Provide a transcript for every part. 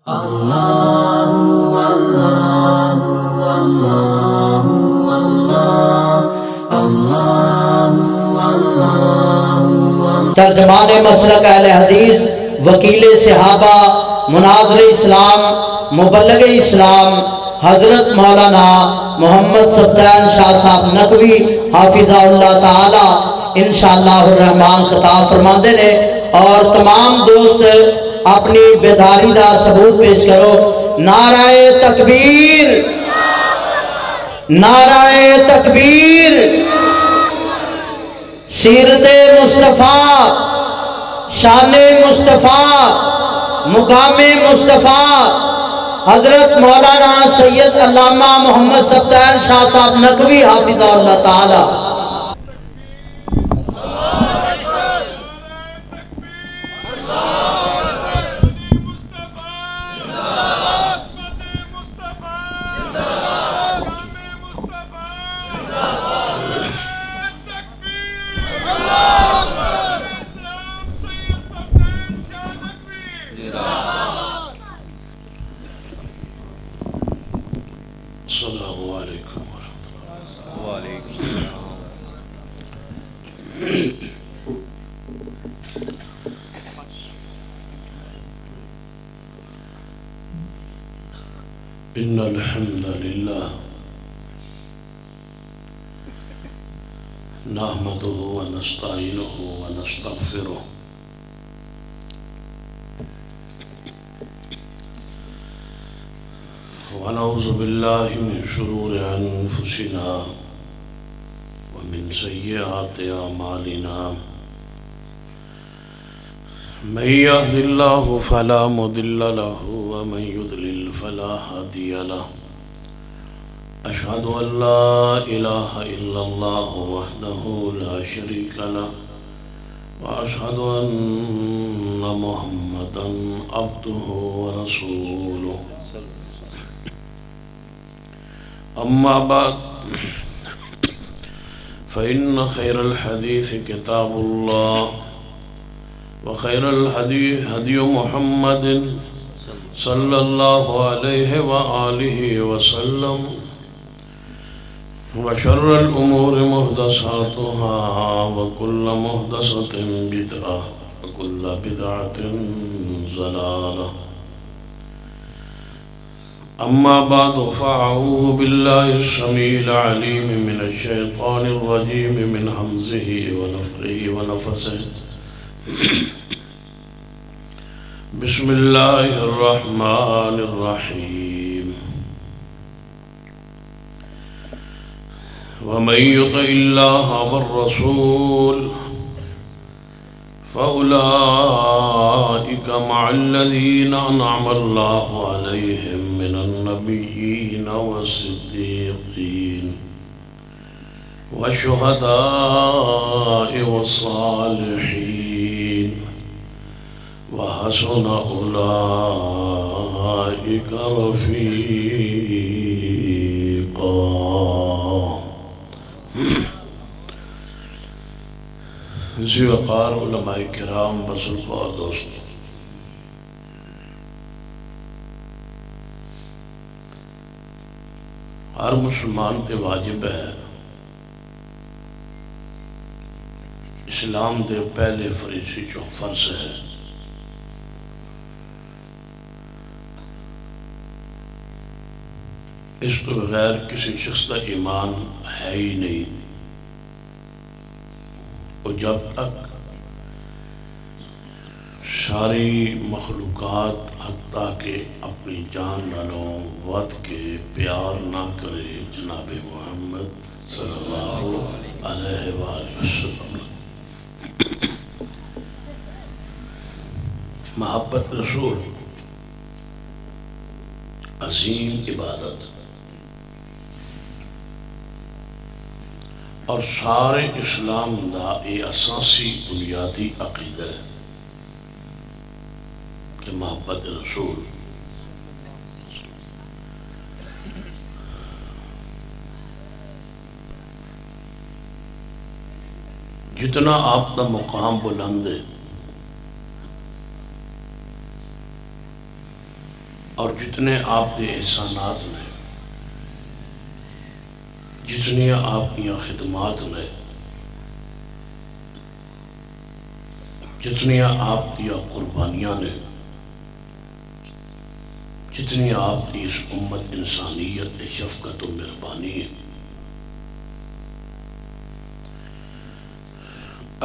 ترجمان مسلک اہل حدیث، وکیل صحابہ، مناظر اسلام، مبلغ اسلام حضرت مولانا محمد سبطین شاہ صاحب نقوی حافظہ اللہ تعالی انشاءاللہ الرحمن خطاب فرماندے نے، اور تمام دوست اپنی بیداری دا ثبوت پیش کرو۔ نعرہ تکبیر، نعرہ تکبیر، سیرت مصطفیٰ، شان مصطفیٰ، مقام مصطفیٰ، حضرت مولانا سید علامہ محمد سبطین شاہ صاحب نقوی حافظہ اللہ تعالی۔ السلام علیکم ورحمۃ اللہ۔ وعلیکم السلام۔ ان الحمد للہ نحمدہ ونستعینہ ونستغفرہ ونعوذ باللہ من شرور انفسنا ومن سیئات اعمالنا من يهد الله فلا مضل له ومن يضلل فلا هادي له أشهد أن لا إله إلا الله وحده لا شريك له وأشهد أن محمدا عبده ورسوله أما بعد فإن خير الحديث كتاب الله وخير الهدي هدي محمد صلى الله عليه وآله وسلم وشر الأمور محدثاتها وكل محدثة بدعة وكل بدعة ضلالة أما بعد فأعوذ بالله السميع العليم من الشيطان الرجيم من همزه ونفخه ونفثه بسم الله الرحمن الرحيم ومن يطع الله والرسول فأولئك مع الذين أنعم الله عليهم من النبيين والصديقين والشهداء والصالحين وحسن أولئك رفيقا۔ ذی وقار علماء کرام بزرگ اور دوست، ہر مسلمان پہ واجب ہے اسلام دے پہلے فریضے جو فرض ہے اس تو بغیر کسی شخص کا ایمان ہے ہی نہیں، اور جب تک ساری مخلوقات حتیٰ کہ اپنی جان والوں ود کے پیار نہ کرے جناب محمد صلی اللہ علیہ وآلہ وسلم۔ محبت رسول عظیم عبادت اور سارے اسلام دا یہ اساسی بنیادی عقیدہ ہے کہ محبت رسول جتنا آپ کا مقام بلند ہے اور جتنے آپ کے احسانات نے، جتنی آپ کی خدمات نے، جتنی آپ کی قربانیاں نے، جتنی آپ کی اس امت انسانیت شفقت و مہربانی ہے،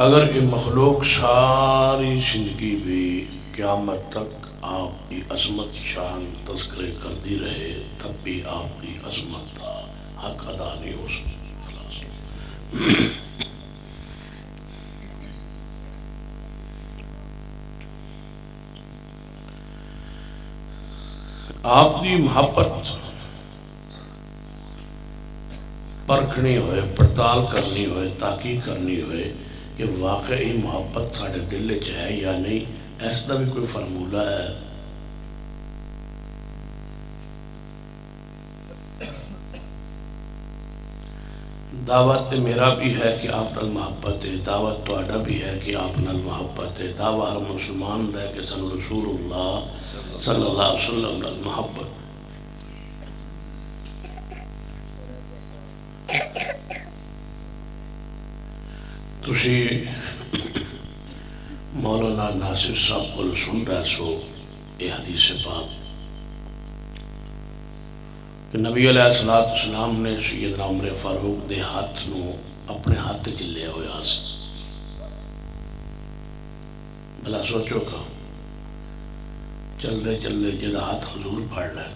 اگر یہ مخلوق ساری زندگی بھی قیامت تک آپ کی عظمت شان تذکرے کرتی رہے تب بھی آپ کی عظمت کا حق ادا نہیں ہو سکتا۔ آپ کی محبت پرکھنی ہوئے، پڑتال کرنی ہوئے، تحقیق کرنی ہوئے کہ واقعی محبت ساڑھے دل وچ ہے یا نہیں، ایسا بھی کوئی فرمولہ ہے؟ دعوت میرا بھی ہے کہ آپ نال محبت ہے، دعوت تہاڈا بھی ہے کہ آپ نال محبت ہے، دعوت ہر مسلمان دا ہے کہ سانو رسول اللہ صلی اللہ علیہ وسلم نال محبت۔ تسی مولانا ناصر صاحب کو سن رہے سو یہ حدیث پاک کہ نبی علیہ السلام نے سیدنا عمر فاروق دے ہاتھ نو اپنے ہاتھ چلے ہوئے سے بھلا سوچو کہ چلدے چلدے جدا ہاتھ حضور پھاڑ لے،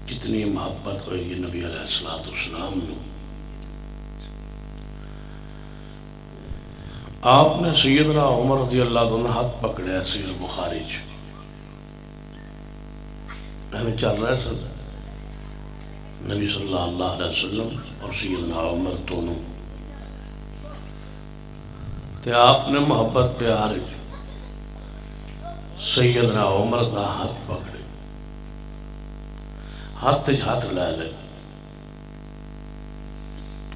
کتنی محبت ہوئے گی نبی علیہ السلام نو۔ آپ نے سیدنا عمر رضی اللہ عنہ ہاتھ پکڑے صحیح بخاری چ، ہمیں چل رہا ہے سب نبی صلی اللہ علیہ وسلم اور سیدنا عمر دونوں، تے آپ نے محبت پیار سیدنا عمر کا ہاتھ پکڑے، ہاتھ لے لے،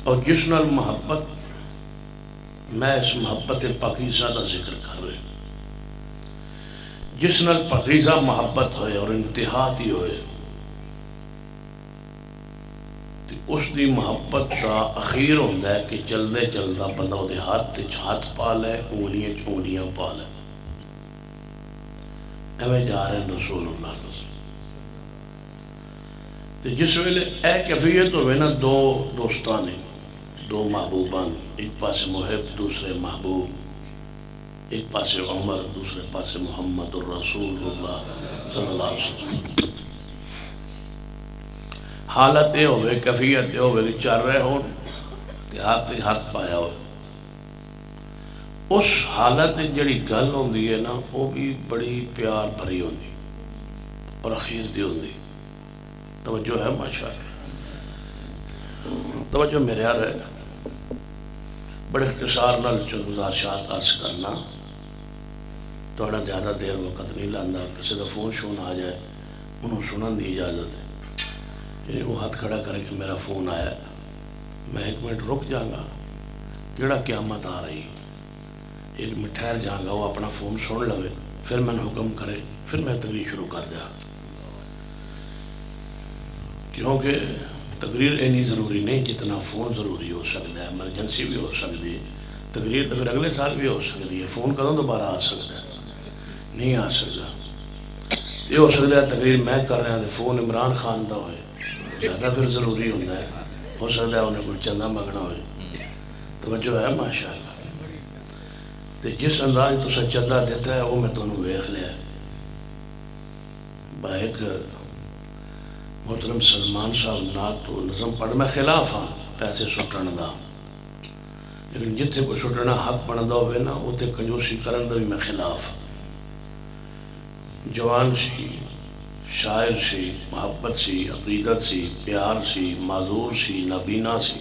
اور جس نال محبت، میں اس محبت پاکیزہ کا ذکر کر رہے، جس نال پاکیزہ محبت ہوئے اور انتہا دی ہوئے، اس دی محبت کا اخیر ہوتا ہے کہ چلدے چلدا بندہ دے ہاتھ پا لے، انگلیاں پا لے، ایویں جا رہے ہیں رسول اللہ صلی اللہ علیہ وسلم۔ جس ویلے اے کیفیت ہوئے نا، دو دوستان ہیں، دو محبوبان، ایک پاسے محب دوسرے محبوب، ایک پاسے عمر دوسرے پاسے محمد الرسول اللہ صلی اللہ علیہ وسلم، حالت یہ ہوئے، کیفیت یہ ہوئے کہ چل رہے ہوں ہاتھ پایا ہو، اس حالت جڑی گل ہوندی ہے نا وہ بھی بڑی پیار بھری ہوندی اور اخیر دی ہوندی۔ توجہ ہے ماشاءاللہ، توجہ میرے یار ہے، بڑے اختصار نال چند گزارشات عرض کرنا، تھوڑا زیادہ دیر وقت نہیں لاندہ، کسی کا فون شون آ جائے انہوں سنن دی اجازت ہے، یعنی وہ ہاتھ کھڑا کرے کہ میرا فون آیا، میں ایک منٹ رک جاؤں گا، کیڑا قیامت آ رہی، ایک منٹ ٹھہر جاؤں گا، وہ اپنا فون سن لوے، پھر میں نے حکم کرے، پھر میں تقریر شروع کر دیا، کیونکہ تقریر اینی ضروری نہیں جتنا فون ضروری ہو سکتا ہے، ایمرجنسی بھی ہو سکتی ہے، تقریر تو پھر اگلے سال بھی ہو سکتی ہے، فون کدوں دوبارہ آ سکتا ہے، نہیں آ سکتا، یہ ہو سکتا ہے تقریر میں کر رہا ہوں فون عمران خان دا ہوئے، زیادہ پھر ضروری ہوتا ہے، ہو سکتا ہے انہیں کوئی چندہ مگنا ہوئے، توجہ ہے ماشاءاللہ۔ تو جس انداز تو سا چندہ دیتا ہے وہ میں تمہیں ویخ لیا، با ایک محترم سلمان صاحب نات تو نظم پڑھ میں خلاف ہاں پیسے سٹن دا، لیکن جتھے کوئی سٹنا حق بندا ہوئے نا اتھے کنجوسی کرن دا بھی میں خلاف، جوان سی، شاعر سی، محبت سی، عقیدت سی، پیار سی، معذور سی، نابینا سی،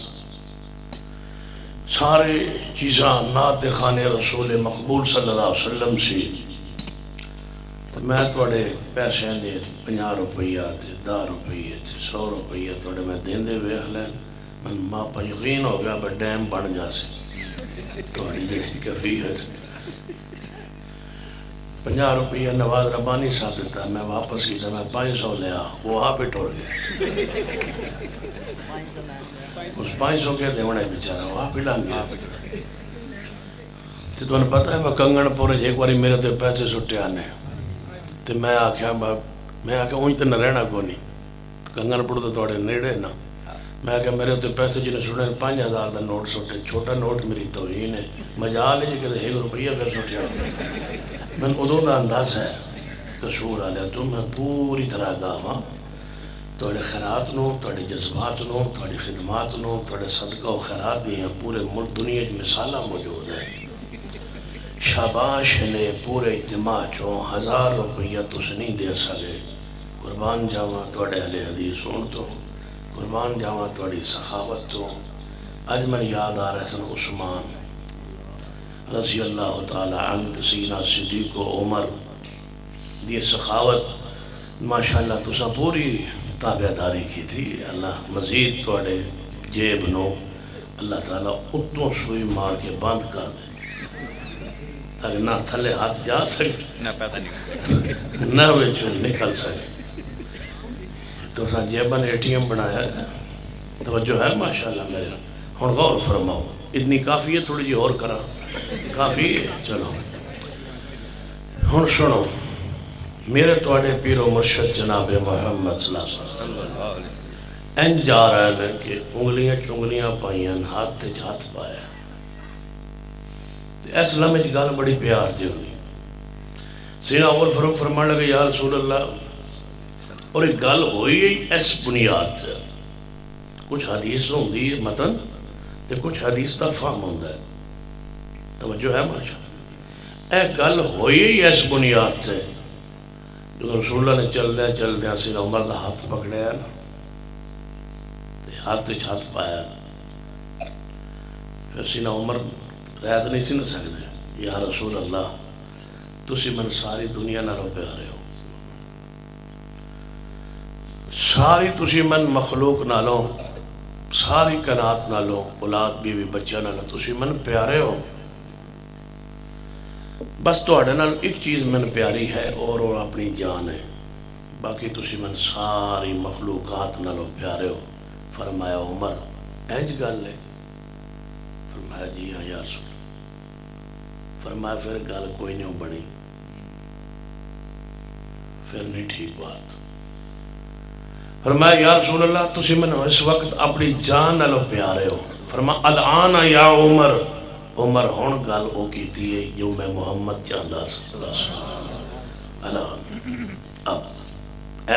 سارے چیزاں نعت خانے رسول مقبول صلی اللہ علیہ وسلم سی، تو میں توڑے پیسے دے 50 روپیہ تھے، 10 روپیہ تھے، 100 روپیہ توڑے میں دین دے ویخ لین، میں ماں پا یقین ہو گیا بے ڈیم بن جا سے توڑی جڑی کفیت 50 روپیہ نواز ربانی صاحب دیتا ہے، میں واپس کی میں 500 لیا، وہ آپ ہی ٹوڑ گیا۔ اس 500 کے دیونے بیچارہ وہ آپ ہی ڈال گیا۔ تو تمہیں پتہ ہے میں کنگن پورے ایک باری میرے تے پیسے سٹے آنے، تو میں آکھیا اونج تے نہ رہنا کو نہیں، کنگن پور تو توڑے نیڑے نا، میں آکھیا میرے تے پیسے جنہیں سٹے 5000 دا نوٹ سٹے، چھوٹا نوٹ میری توہین ہے، مجال ہے کہ 1 روپیہ پھر سٹے آنے۔ میں ادوں دا انداز ہے قصور آلیا تو میں پوری طرح گاواں توڑے خیرات نو، توڑے جذبات نو، توڑے خدمات نو، توڑے صدقہ و خیرات دیاں پورے ملک دنیا مثالہ موجود ہے۔ شاباش نے پورے اجتماع چوں 1000 روپیہ تس نہیں دے سکے، قربان جاواں توڑے اہل حدیث ہون تو، قربان جاواں توڑی سخاوت تو۔ آج میں یاد آ رہا سن عثمان رضی اللہ تعالی عنہ، سیدنا صدیق و عمر دی سخاوت ماشاءاللہ تسا پوری تابعداری کی تھی۔ اللہ مزید توڑے جیب نو اللہ تعالیٰ اتنوں سوئی مار کے بند کر دے تاکہ نہ تھلے ہاتھ جا سکے نہ پیدا نہ وچوں نکل سکے۔ تو سا جیبن ATM بنایا ہے، توجہ ہے ماشاءاللہ میرے۔ ہن غور فرماؤ، اتنی کافی ہے، تھوڑی جی اور کرا کافی ہے، چلو ہن سنو میرے توڑے پیر و مرشد جناب محمد صلی اللہ علیہ وسلم این جا رہا ہے کہ انگلیاں چنگلیاں پائیاں ہاتھ تے ہاتھ پایا، اس لمحے گل بڑی پیار دی ہوئی۔ سیدنا عمر فاروق فرمان لگے یا رسول اللہ، اور ایک گل ہوئی اس بنیاد سے کچھ حدیث ہوندی ہے متن تے کچھ حدیث دا فہم ہوندا ہے، توجہ ہے ماشاءاللہ۔ اے گل ہوئی اس بنیاد سے جو رسول اللہ نے چل دیا سیدنا عمر دا ہاتھ پکڑیا نا، ہاتھ ہاتھ پایا، پھر سیدنا عمر رہت نہیں سی نہ سکتے، یا رسول اللہ تسی من ساری دنیا نہ رو پیارے ہو، ساری تسی من مخلوق نہ لو، ساری کائنات نہ لو، اولاد بیوی بچہ نہ لو، تسی من پیارے ہو، بس تو نال ایک چیز من پیاری ہے اور اپنی جان ہے، باقی تسی من ساری مخلوقات نالوں پیارے ہو۔ فرمایا عمر اینج گل ہے؟ فرمایا جی ہاں یا رسول۔ فرمایا پھر گل کوئی نہیں بنی، پھر نہیں ٹھیک بات۔ فرمایا یا رسول اللہ تسی من اس وقت اپنی جان نالوں پیارے ہو۔ فرمایا الان یا عمر، عمر ہون گل او کیتی ہے جو میں محمد چاہتا صلی اللہ علیہ وسلم۔ الان اب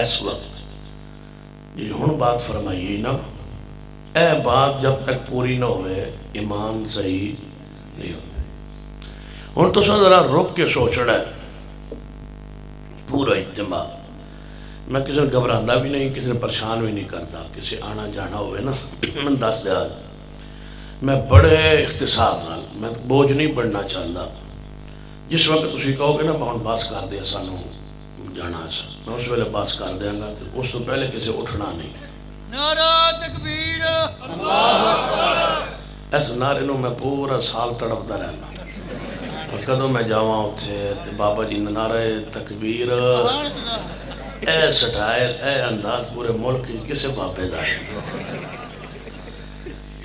اس وقت یہ ہون بات فرمائیے نا، اے بات جب تک پوری نہ ہوئے ایمان صحیح نہیں ہوئے۔ ہون تو ذرا رک کے سوچنا ہے پورا اجتماع، میں کسی نے گھبراندہ بھی نہیں، کسی نے پریشان بھی نہیں کرتا، کسی آنا جانا ہوئے نا میں دس دیا میں بڑے اختصار نال میں بوجھ نہیں بڑھنا چاہتا۔ جس وقت تسی کہو گے نا بہن باس کر دیا سانو جانا سا، میں اس ویلے باس کر دیا گا، اس تو پہلے کسی اٹھنا نہیں۔ نعرہ تکبیر، اللہ اکبر۔ اس نعرے نو میں پورا سال تڑپتا رہنا، اور کدوں میں جاواں اتھے بابا جی نعرہ تکبیر اے سٹائل اے انداز پورے ملک کسے بابے دا ہے۔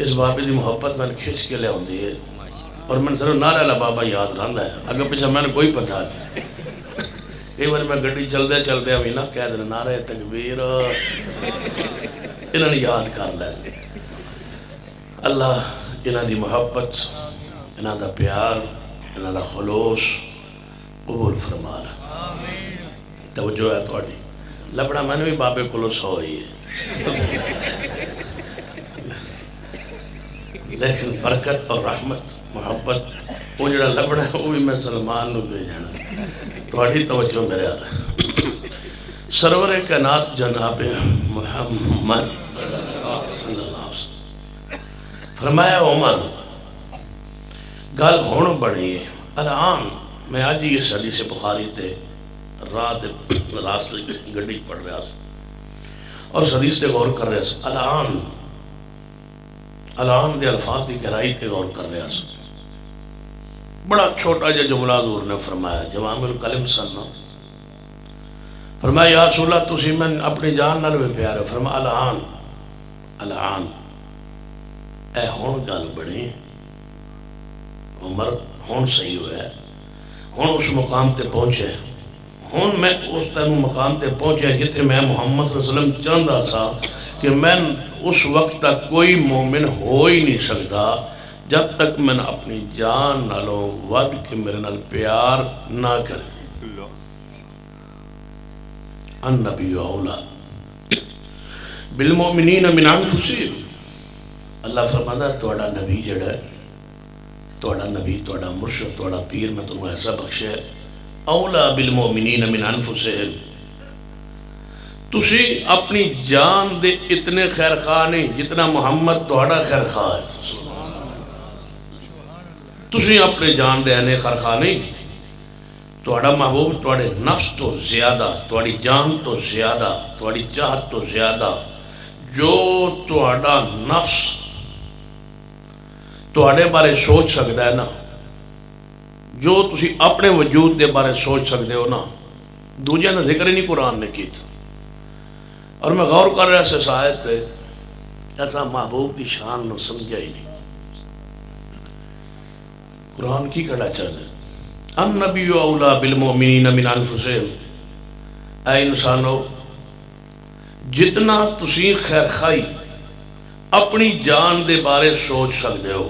اس بابے دی محبت میں نے کھچ کے لے ہوندی ہے، اور میں نے صرف نعرہ اللہ بابا یاد رہندا ہے، اگر پیچھے میں نے کوئی پتہ نہیں۔ کئی بار میں گھڑی چل دے ہوئی نا کہہ دے نعرہ تکبیر، انہوں نے یاد کر لے۔ اللہ انہوں دی محبت، انہوں دا پیار، انہوں دا خلوص قبول فرما لے۔ توجہ ہے توڑی لبڑا میں نے بھی بابے خلوص ہوئی ہے، لیکن برکت اور رحمت محبت وہ جڑا لبڑا ہے وہ بھی میں سلمان نو دے جانا۔ توڑی توجہ میرے آ رہا ہے۔ سرور کائنات جناب محمد صلی اللہ علیہ وسلم فرمایا عمر گل ہون بڑی ہے۔ الان میں آج یہ حدیث بخاری تے راستے گڈی پڑھ رہا اور حدیث تے غور کر رہا الان دے الفاظ دی گہرائی تے غور کر رہا بڑا چھوٹا جا جملہ حضور نے فرمایا، جوامع الکلم سننا، فرمایا یا رسول اللہ تسی میں اپنی جان نال بھی پیار ہے، فرمایا الان الان اے ہون گل بڑی عمر ہون صحیح ہوا ہے، ہون اس مقام تے پہنچے، ہون میں اس تینوں مقام تے پہنچے جتے میں محمد صلی اللہ علیہ وسلم چاہتا سا کہ میں اس وقت تک کوئی مومن ہو ہی نہیں سکتا جب تک میں اپنی جان نالوں ود کے میرے نال پیار نہ کرے۔ النبی اولا بالمؤمنین من انفسہم، اللہ فرماتا ہے توڑا نبی جڑا ہے، توڑا نبی، توڑا مرشد، توڑا پیر، میں تمہیں ایسا بخشے اولا بالمؤمنین من انفسہم، تسی اپنی جان دے اتنے خیر خواہ نہیں جتنا محمد توڑا خیر خواہ ہے۔ تسی اپنے جان دے اینے خیر خواہ نہیں، توڑا محبوب توڑے نفس تو زیادہ، توڑی جان تو زیادہ، توڑی چاہت تو زیادہ، جو توڑا نفس توڑے بارے سوچ سکتا ہے نا، جو تسی اپنے وجود دے بارے سوچ سکتے ہو نا، دوجہ نے ذکر ہی نہیں قرآن نے کی تھا۔ اور میں غور کر رہا سے آیت ہے ایسا محبوب دی شان نو سمجھا ہی نہیں۔ قرآن کی کڑا چاہتا ہے النبی اولا بالمؤمنین من انفسہم، اے انسانو جتنا تسی خیر خائی اپنی جان دے بارے سوچ سکتے ہو،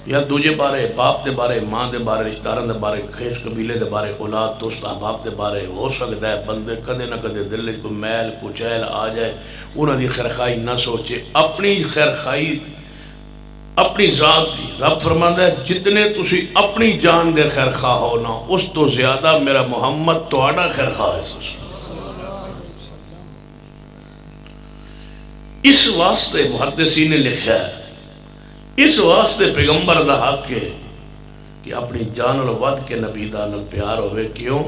یا دوجے بارے، باپ دے بارے، ماں دے بارے، رشتہ داران دے بارے، خیش قبیلے دے بارے، اولاد دوست احباب دے بارے، ہو سکتا ہے بندے کدے نہ کدے دل کو میل کچیل آ جائے، انہوں دی خیرخائی نہ سوچے، اپنی خیرخائی اپنی ذات تھی۔ رب فرماتا ہے جتنے تسی اپنی جان دے خیرخواہ ہو نا، اس تو زیادہ میرا محمد توڑا خیرخواہ ہے۔ اس واسطے محدثین نے لکھا ہے، اس واسطے پیغمبر دا حق ہے کہ اپنی جان نال ود کے نبی دا نال پیار ہوئے۔ کیوں؟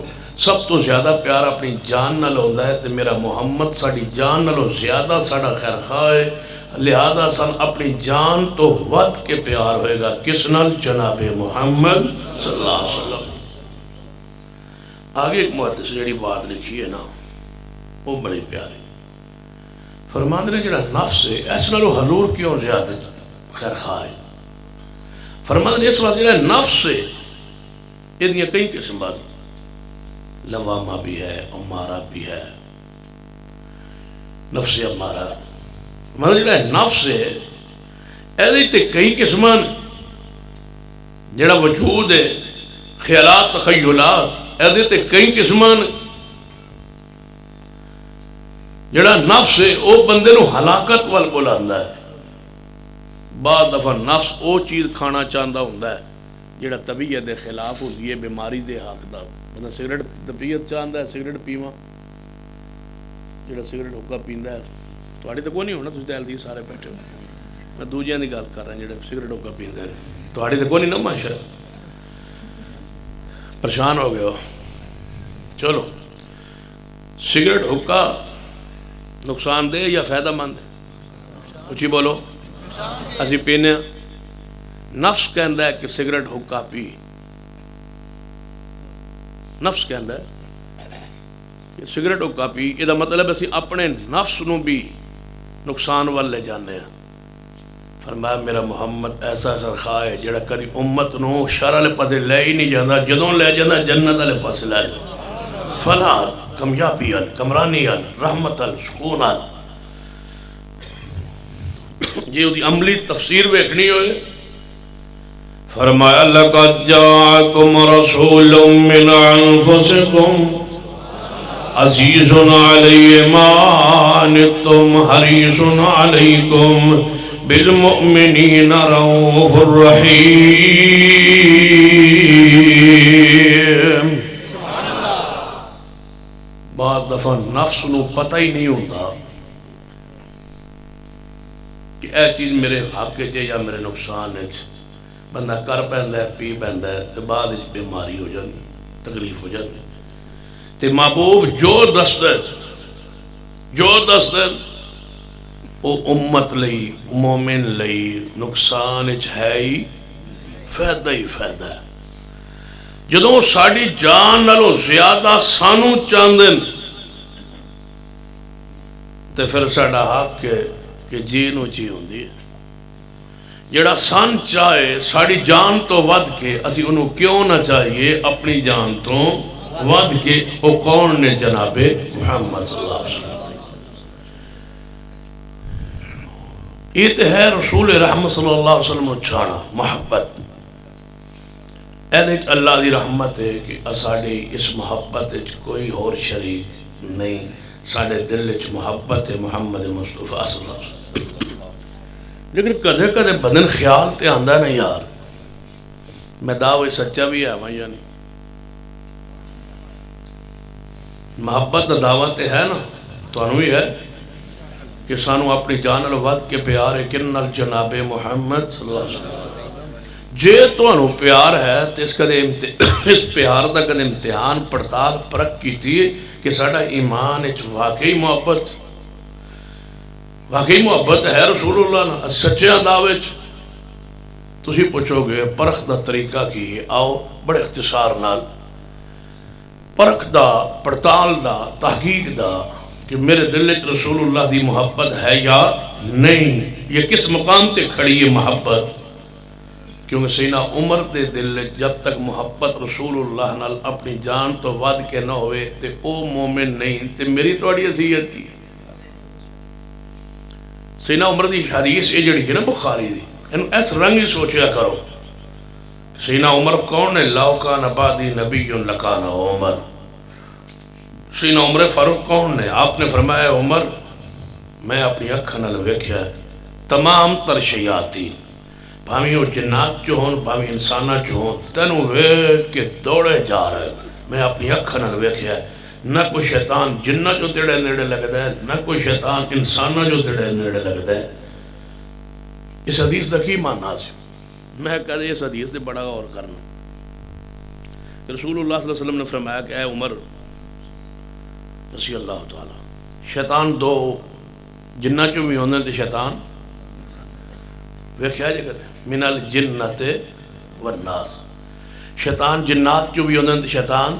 سب تو زیادہ پیار اپنی جان نال ہوندا ہے تے میرا محمد ساڑی جان نالوں زیادہ ساڑا خیر خواہ ہے، لہذا سن اپنی جان تو ود کے پیار ہوئے گا کس نال؟ جناب محمد صلی اللہ علیہ وسلم۔ آگے ایک محدث جڑی بات لکھی ہے نا وہ بڑی پیاری، فرماندے نے جڑا نفس ہے اس نالوں حضور کیوں زیادہ خیر خواہ ہے؟ فرماندے نے اس واسطے جڑا نفس ہے یہ دیا کئی قسم بات، لوامہ بھی ہے، امارہ بھی ہے، نفس امارہ، فرماندے جڑا نفس ہے ایدی تے کئی قسمان، جڑا وجود ہے خیالات تخیلات ایدی تے کئی قسمان، جڑا نفس ہے او بندے نو ہلاکت وال بلاندہ ہے۔ بعض دفعہ نفس او چیز کھانا چاہتا ہوندا ہے جڑا طبیعت دے خلاف ہوتی ہے، بیماری دے حق دا، بندہ سگریٹ طبیعت چاہتا ہے سگریٹ پیواں، جڑا سگریٹ حقہ پیندا ہے تھوڑی تو کوئی نہیں ہونا، تسی تیل دی سارے بیٹھے ہو، میں دوجیاں دی گل کر رہا جڑے سگریٹ حقہ پیندے ہیں، تھوڑی تو کوئی نہیں نا ماشاء پریشان ہو گئے ہو۔ چلو سگریٹ حقہ نقصان دے یا فائدہ مند ہے؟ اچھی بولو۔ اسی پینے نفس کہندا ہے کہ سگریٹ حقہ پی، نفس کہندا ہے کہ سگریٹ حقہ پی، یہ مطلب اسی اپنے نفس نو بھی نقصان وال لے جانے ہیں۔ فرمایا میرا محمد ایسا خواہ ہے جڑا کدی امت نو شر والے پاسے لے ہی نہیں جانا، جدوں لے جانا جنت والے پاسے لے جانا، فلاح کامیابی ال، کمرانی ال، رحمت ال، سکون ال۔ یہ دی عملی تفسیر ویکھنی ہوئے، فرمایا لقد جاءکم رسول من انفسکم عزیز علی ما عنتم حریص علیکم بالمؤمنین رؤوف الرحیم۔ بعض دفعہ نفس نو پتہ ہی نہیں ہوتا کہ اے چیز میرے حق چے یا میرے نقصان ہے، بندہ کر پہندا ہے پی پہندا ہے تو بعد بیماری ہو جاتی، تکلیف ہو جاتی، تے محبوب جو دست ہے وہ امت لئی مومن لئی نقصان ہے ہی فائدہ ہی فائدہ ہے. جدوں ساری جان نالوں زیادہ سانو چاہندے تے پھر ساڈا حق ہے کہ جی نو جی ہوندی ہے. جڑا سان چاہے ساری جان تو ود کے اسی انہوں کیوں نہ چاہیے اپنی جان تو ود کے. وہ کون نے جناب محمد صلی اللہ علیہ وسلم. یہ تو ہے رسول رحمت صلی اللہ علیہ وسلم چھانا محبت. ایک اللہ دی رحمت ہے کہ ساڑی اس محبت کوئی اور شریک نہیں. ساڑے دل وچ محبت ہے محمد مصطفیٰ صلی اللہ علیہ وسلم. لیکن کدے کدے بدن خیال تے آندا نا یار میں دعوی سچا بھی ہے یا نہیں. محبت دا دعوت ہے نا تو انہوں ہی ہے کہ سانو اپنی جان الواد کے پیار ہے کن نال جناب محمد صلی اللہ علیہ وسلم. جے تو انہوں پیار ہے تو اس پیار دا کدے امتحان پڑتال پرک کی تھی کہ ساڑا ایمان واقعی محبت ہے رسول اللہ نا سچے دعوے. تسی پوچھو گے پرخ دا طریقہ کی آؤ بڑے اختصار نال پرخ دا پڑتال دا تحقیق دا کہ میرے دل وچ رسول اللہ دی محبت ہے یا نہیں. یہ کس مقام تے کھڑی ہے محبت. کیونکہ سینہ عمر دے دل جب تک محبت رسول اللہ نال اپنی جان تو ود کے نہ ہوئے تے او مومن نہیں. تے میری توڑی عزیت کی سینہ عمر دی حدیث یہ جڑی ہے نا بخاری دی انہوں اس رنگ ہی سوچیا کرو. سینہ عمر کون ہے؟ لو کان بعدی نبی لکان عمر. سینہ عمر فاروق کون ہے؟ آپ نے فرمایا عمر میں اپنی اکھاں نال ویکھیا تمام تر شیاطین بھاویں وہ جنات جو ہون بھاویں انسانات جو ہون تینوں ویکھ کے دوڑے جا رہے. میں اپنی اکھاں نال ویکھیا نہ کوئی شیطان جنہ جو تیڑے نیڑے لگتا ہے نہ کوئی شیطان انسانہ جو تیڑے نیڑے لگتا ہے. اس حدیث دا کی معنی سے میں کہتے اس حدیث دے بڑا غور کرنا. رسول اللہ صلی اللہ علیہ وسلم نے فرمایا کہ اے عمر رضی اللہ تعالی شیطان دو جنہ جو بھی ہوندے تھے شیطان ویکھیا جے کرے من الجنت والناس. شیطان جنات جو بھی ہوندے تھے شیطان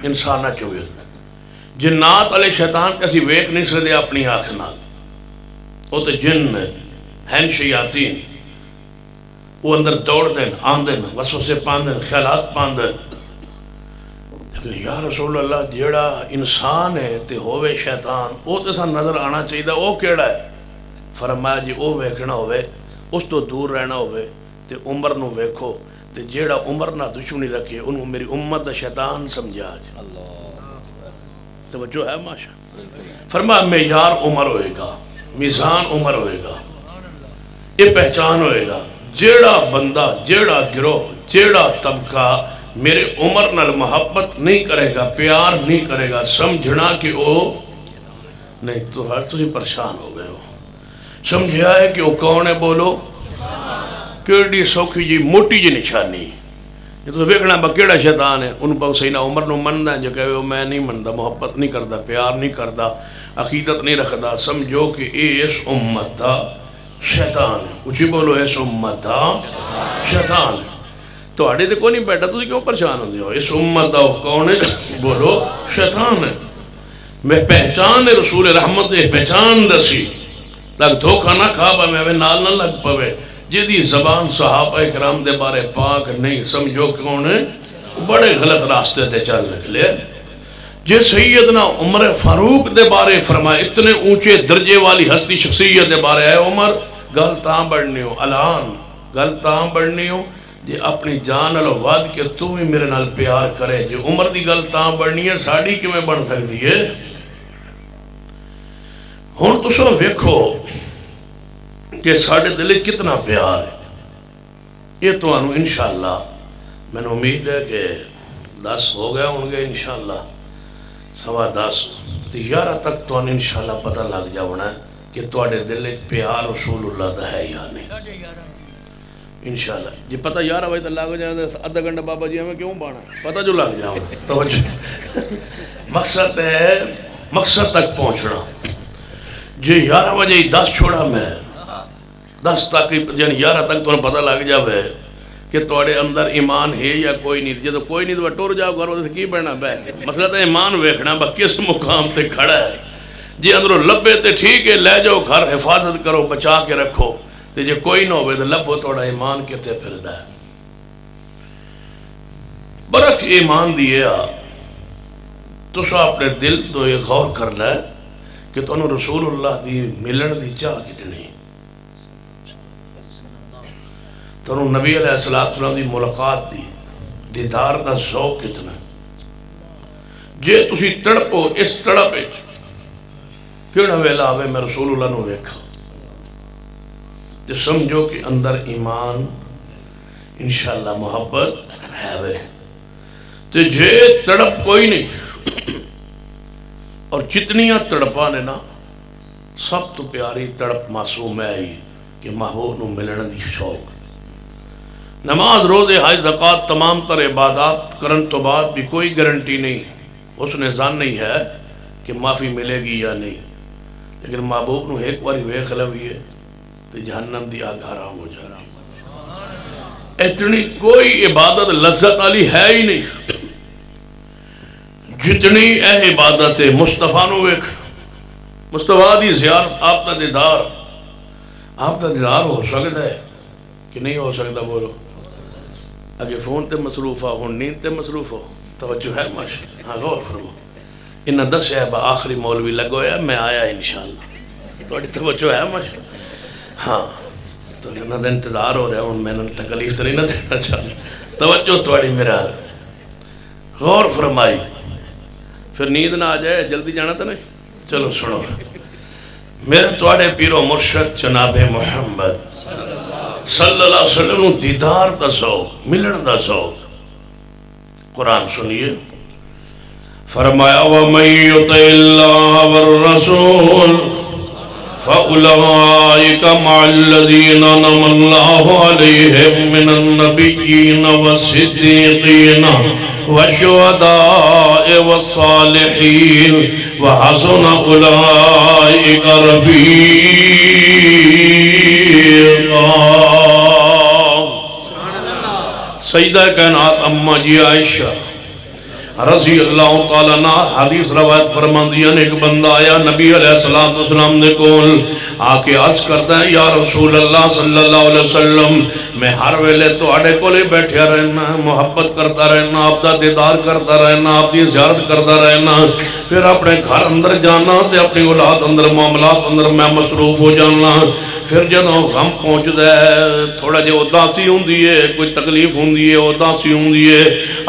انسانات جو بھی ہوندے. جنات علیہ شیطان کسی ویک نہیں سکتے اپنی آنکھ نال. وہ تو جن ہیں شیاطین وہ اندر دوڑ دیں آندیں وسوسے پاندیں خیالات پاندیں. لیکن یا رسول اللہ جیڑا انسان ہے تے ہوئے شیطان وہ تو سا نظر آنا چاہیے وہ کیڑا ہے. فرمایا جی وہ ویکھنا ہوئے اس تو دور رہنا ہوئے تے عمر نو ویکھو تے جیڑا عمر نہ دشمنی رکھے انہوں میری امت دا شیطان سمجھا. توجہ ہے ماشاء. فرمایا معیار عمر ہوئے گا میزان عمر ہوئے گا یہ پہچان ہوئے گا جیڑا بندہ جیڑا گروہ جیڑا طبقہ میرے عمر نال محبت نہیں کرے گا پیار نہیں کرے گا سمجھنا کہ وہ نہیں تو ہر تسی پریشان ہو گئے ہو. سمجھا ہے کہ وہ کون ہے بولو کیڑی سوکھی جی موٹی جی نشانی. یہ تو ویکھنا با کیڑا شیطان ہے ان پر سینہ عمر نو مندا جو کہ میں نہیں مندا محبت نہیں کردا پیار نہیں کردا عقیدت نہیں رکھدا. سمجھو کہ اس امت دا شیطان ہے. اچھی بولو اس امت دا شیطان ہے. تو آڑے تے کوئی نہیں بیٹھا تو کیوں پریشان ہوندے ہو. اس امت دا کون ہے بولو شیطان ہے. میں پہچان رسول رحمت دے پہچان دسی تک دھوکہ نہ کھا پا میں نال نہ لگ پوے جدی زبان صحابہ اکرام دے بارے پاک نہیں سمجھو کون ہے بڑے غلط راستے تے چل نکلے. جے سیدنا عمر فاروق دے بارے فرمائے اتنے اونچے درجے والی ہستی شخصیت دے بارے ہے عمر گل تاں بڑھنی ہو الان گل تاں بڑھنی ہو جے اپنی جان الواد کے تو ہی میرے نال پیار کرے. جے عمر دی گل تاں بڑھنی ہے ساڑی کی میں بڑھ سکتی ہے. ہون تو سو ویکھو کہ ساڑھے دلے کتنا پیار ہے. یہ تو انہوں انشاءاللہ میں نے امید ہے کہ 10 ہو گیا ہوں گے انشاءاللہ 10:15 11 تک تو انشاءاللہ پتہ لگ جاؤنا ہے کہ توڑے دلے پیار رسول اللہ دا ہے یا نہیں انشاءاللہ. جی پتہ 11 بجے تک لگ جائے آدھا گھنٹہ بابا جی ہمیں کیوں بانا پتہ جو لگ جاؤں توجہ مقصد ہے مقصد تک پہنچنا. جی 11 بجے 10 چھوڑا میں 10 تک یعنی 11 تک تو پتہ لگ جاوے کہ توڑے اندر ایمان ہے یا کوئی نہیں. جب کوئی نہیں تو ٹور جاؤ گھر سے کی بننا بہ. مسئلہ تو ایمان ویکھنا با کس مقام تے کھڑا ہے. جی اندروں لبے تے ٹھیک ہے لے جاؤ گھر حفاظت کرو بچا کے رکھو. تے جے کوئی نہ ہوئے تو لبو توڑا ایمان کتے پھردا ہے. برک ایمان دیے تو سو اپنے دل تو یہ غور کرنا ہے کہ تو انہوں رسول اللہ دی ملن دی چاہ کتنی, تو انہوں نبی علیہ السلام دی ملاقات دی دیدار دا ذوق کتنا. جے تسی تڑپو اس تڑپے کیوں نہ ویلا آوے میں رسول اللہ نو ویکھا تے سمجھو کہ اندر ایمان انشاءاللہ محبت ہے وے. تے جے تڑپ کوئی نہیں اور جتنیاں تڑپانے نا سب تو پیاری تڑپ معصوم ہے ہی کہ محبوب نو ملن دی شوق. نماز روزے حج زکوٰۃ تمام تر عبادات کرن تو بعد بھی کوئی گارنٹی نہیں, اس نے ظن نہیں ہے کہ معافی ملے گی یا نہیں. لیکن محبوب نو ایک باری ویکھ لویے تو جہنم دی آگ حرام ہو جا رہا. اتنی کوئی عبادت لذت والی ہے ہی نہیں جتنی اے عبادت مصطفیٰ نو ویکھ. مصطفیٰ دی زیارت آپ کا دیدار ہو سکتا ہے کہ نہیں ہو سکتا؟ بولو. اگے فون تے مصروف ہو, ہن نیند تے مصروف ہو. توجہ ہے ماشاء. ہاں غور فرمو. انہاں دسیا با آخری مولوی لگویا میں آیا انشاءاللہ. تھوڑی توجہ ہے ماشاء. ہاں تو انہاں دا انتظار ہو رہا ہے. میں نے تکلیف تو نہیں نہ دینا چاہتا. توجہ تھوڑی میرا غور فرمائی. پھر نیند نہ آ جائے جلدی جانا تو نہیں. چلو سنو میرے توڑے پیرو مرشد جناب محمد صلی اللہ علیہ وسلم دیدار دا ذوق, ملن دا ذوق. قرآن سنیے. فرمایا وَمَن يُطِعِ اللَّهَ وَالرَّسُولَ فَأُولَئِكَ مَعَ الَّذِينَ أَنْعَمَ اللَّهُ عَلَيْهِم مِّنَ النَّبِيِّينَ وَالصِّدِّيقِينَ وَالشُّهَدَاءِ وَالصَّالِحِينَ وَحَسُنَ أُولَئِكَ رَفِيقًا. سیدہ کائنات اماں جی عائشہ رضی اللہ تعالیٰ عنہ حدیث روایت فرماندیاں. ایک بندہ آیا نبی علیہ السلام نے کول آکے عرض کرتا ہے یا رسول اللہ صلی اللہ علیہ وسلم میں ہر ویلے تو آڑے کو لے بیٹھیا رہنا, محبت کرتا رہنا, آپ دا دیدار کرتا رہنا, آپ دی زیارت کرتا رہنا, پھر اپنے گھر اندر جانا تے اپنی اولاد اندر معاملات اندر میں مصروف ہو جانا. پھر جدوں غم پہنچدا ہے تھوڑا جے اداسی ہوندی ہے, کوئی تکلیف ہوندی ہے, اداسی ہوندی ہے,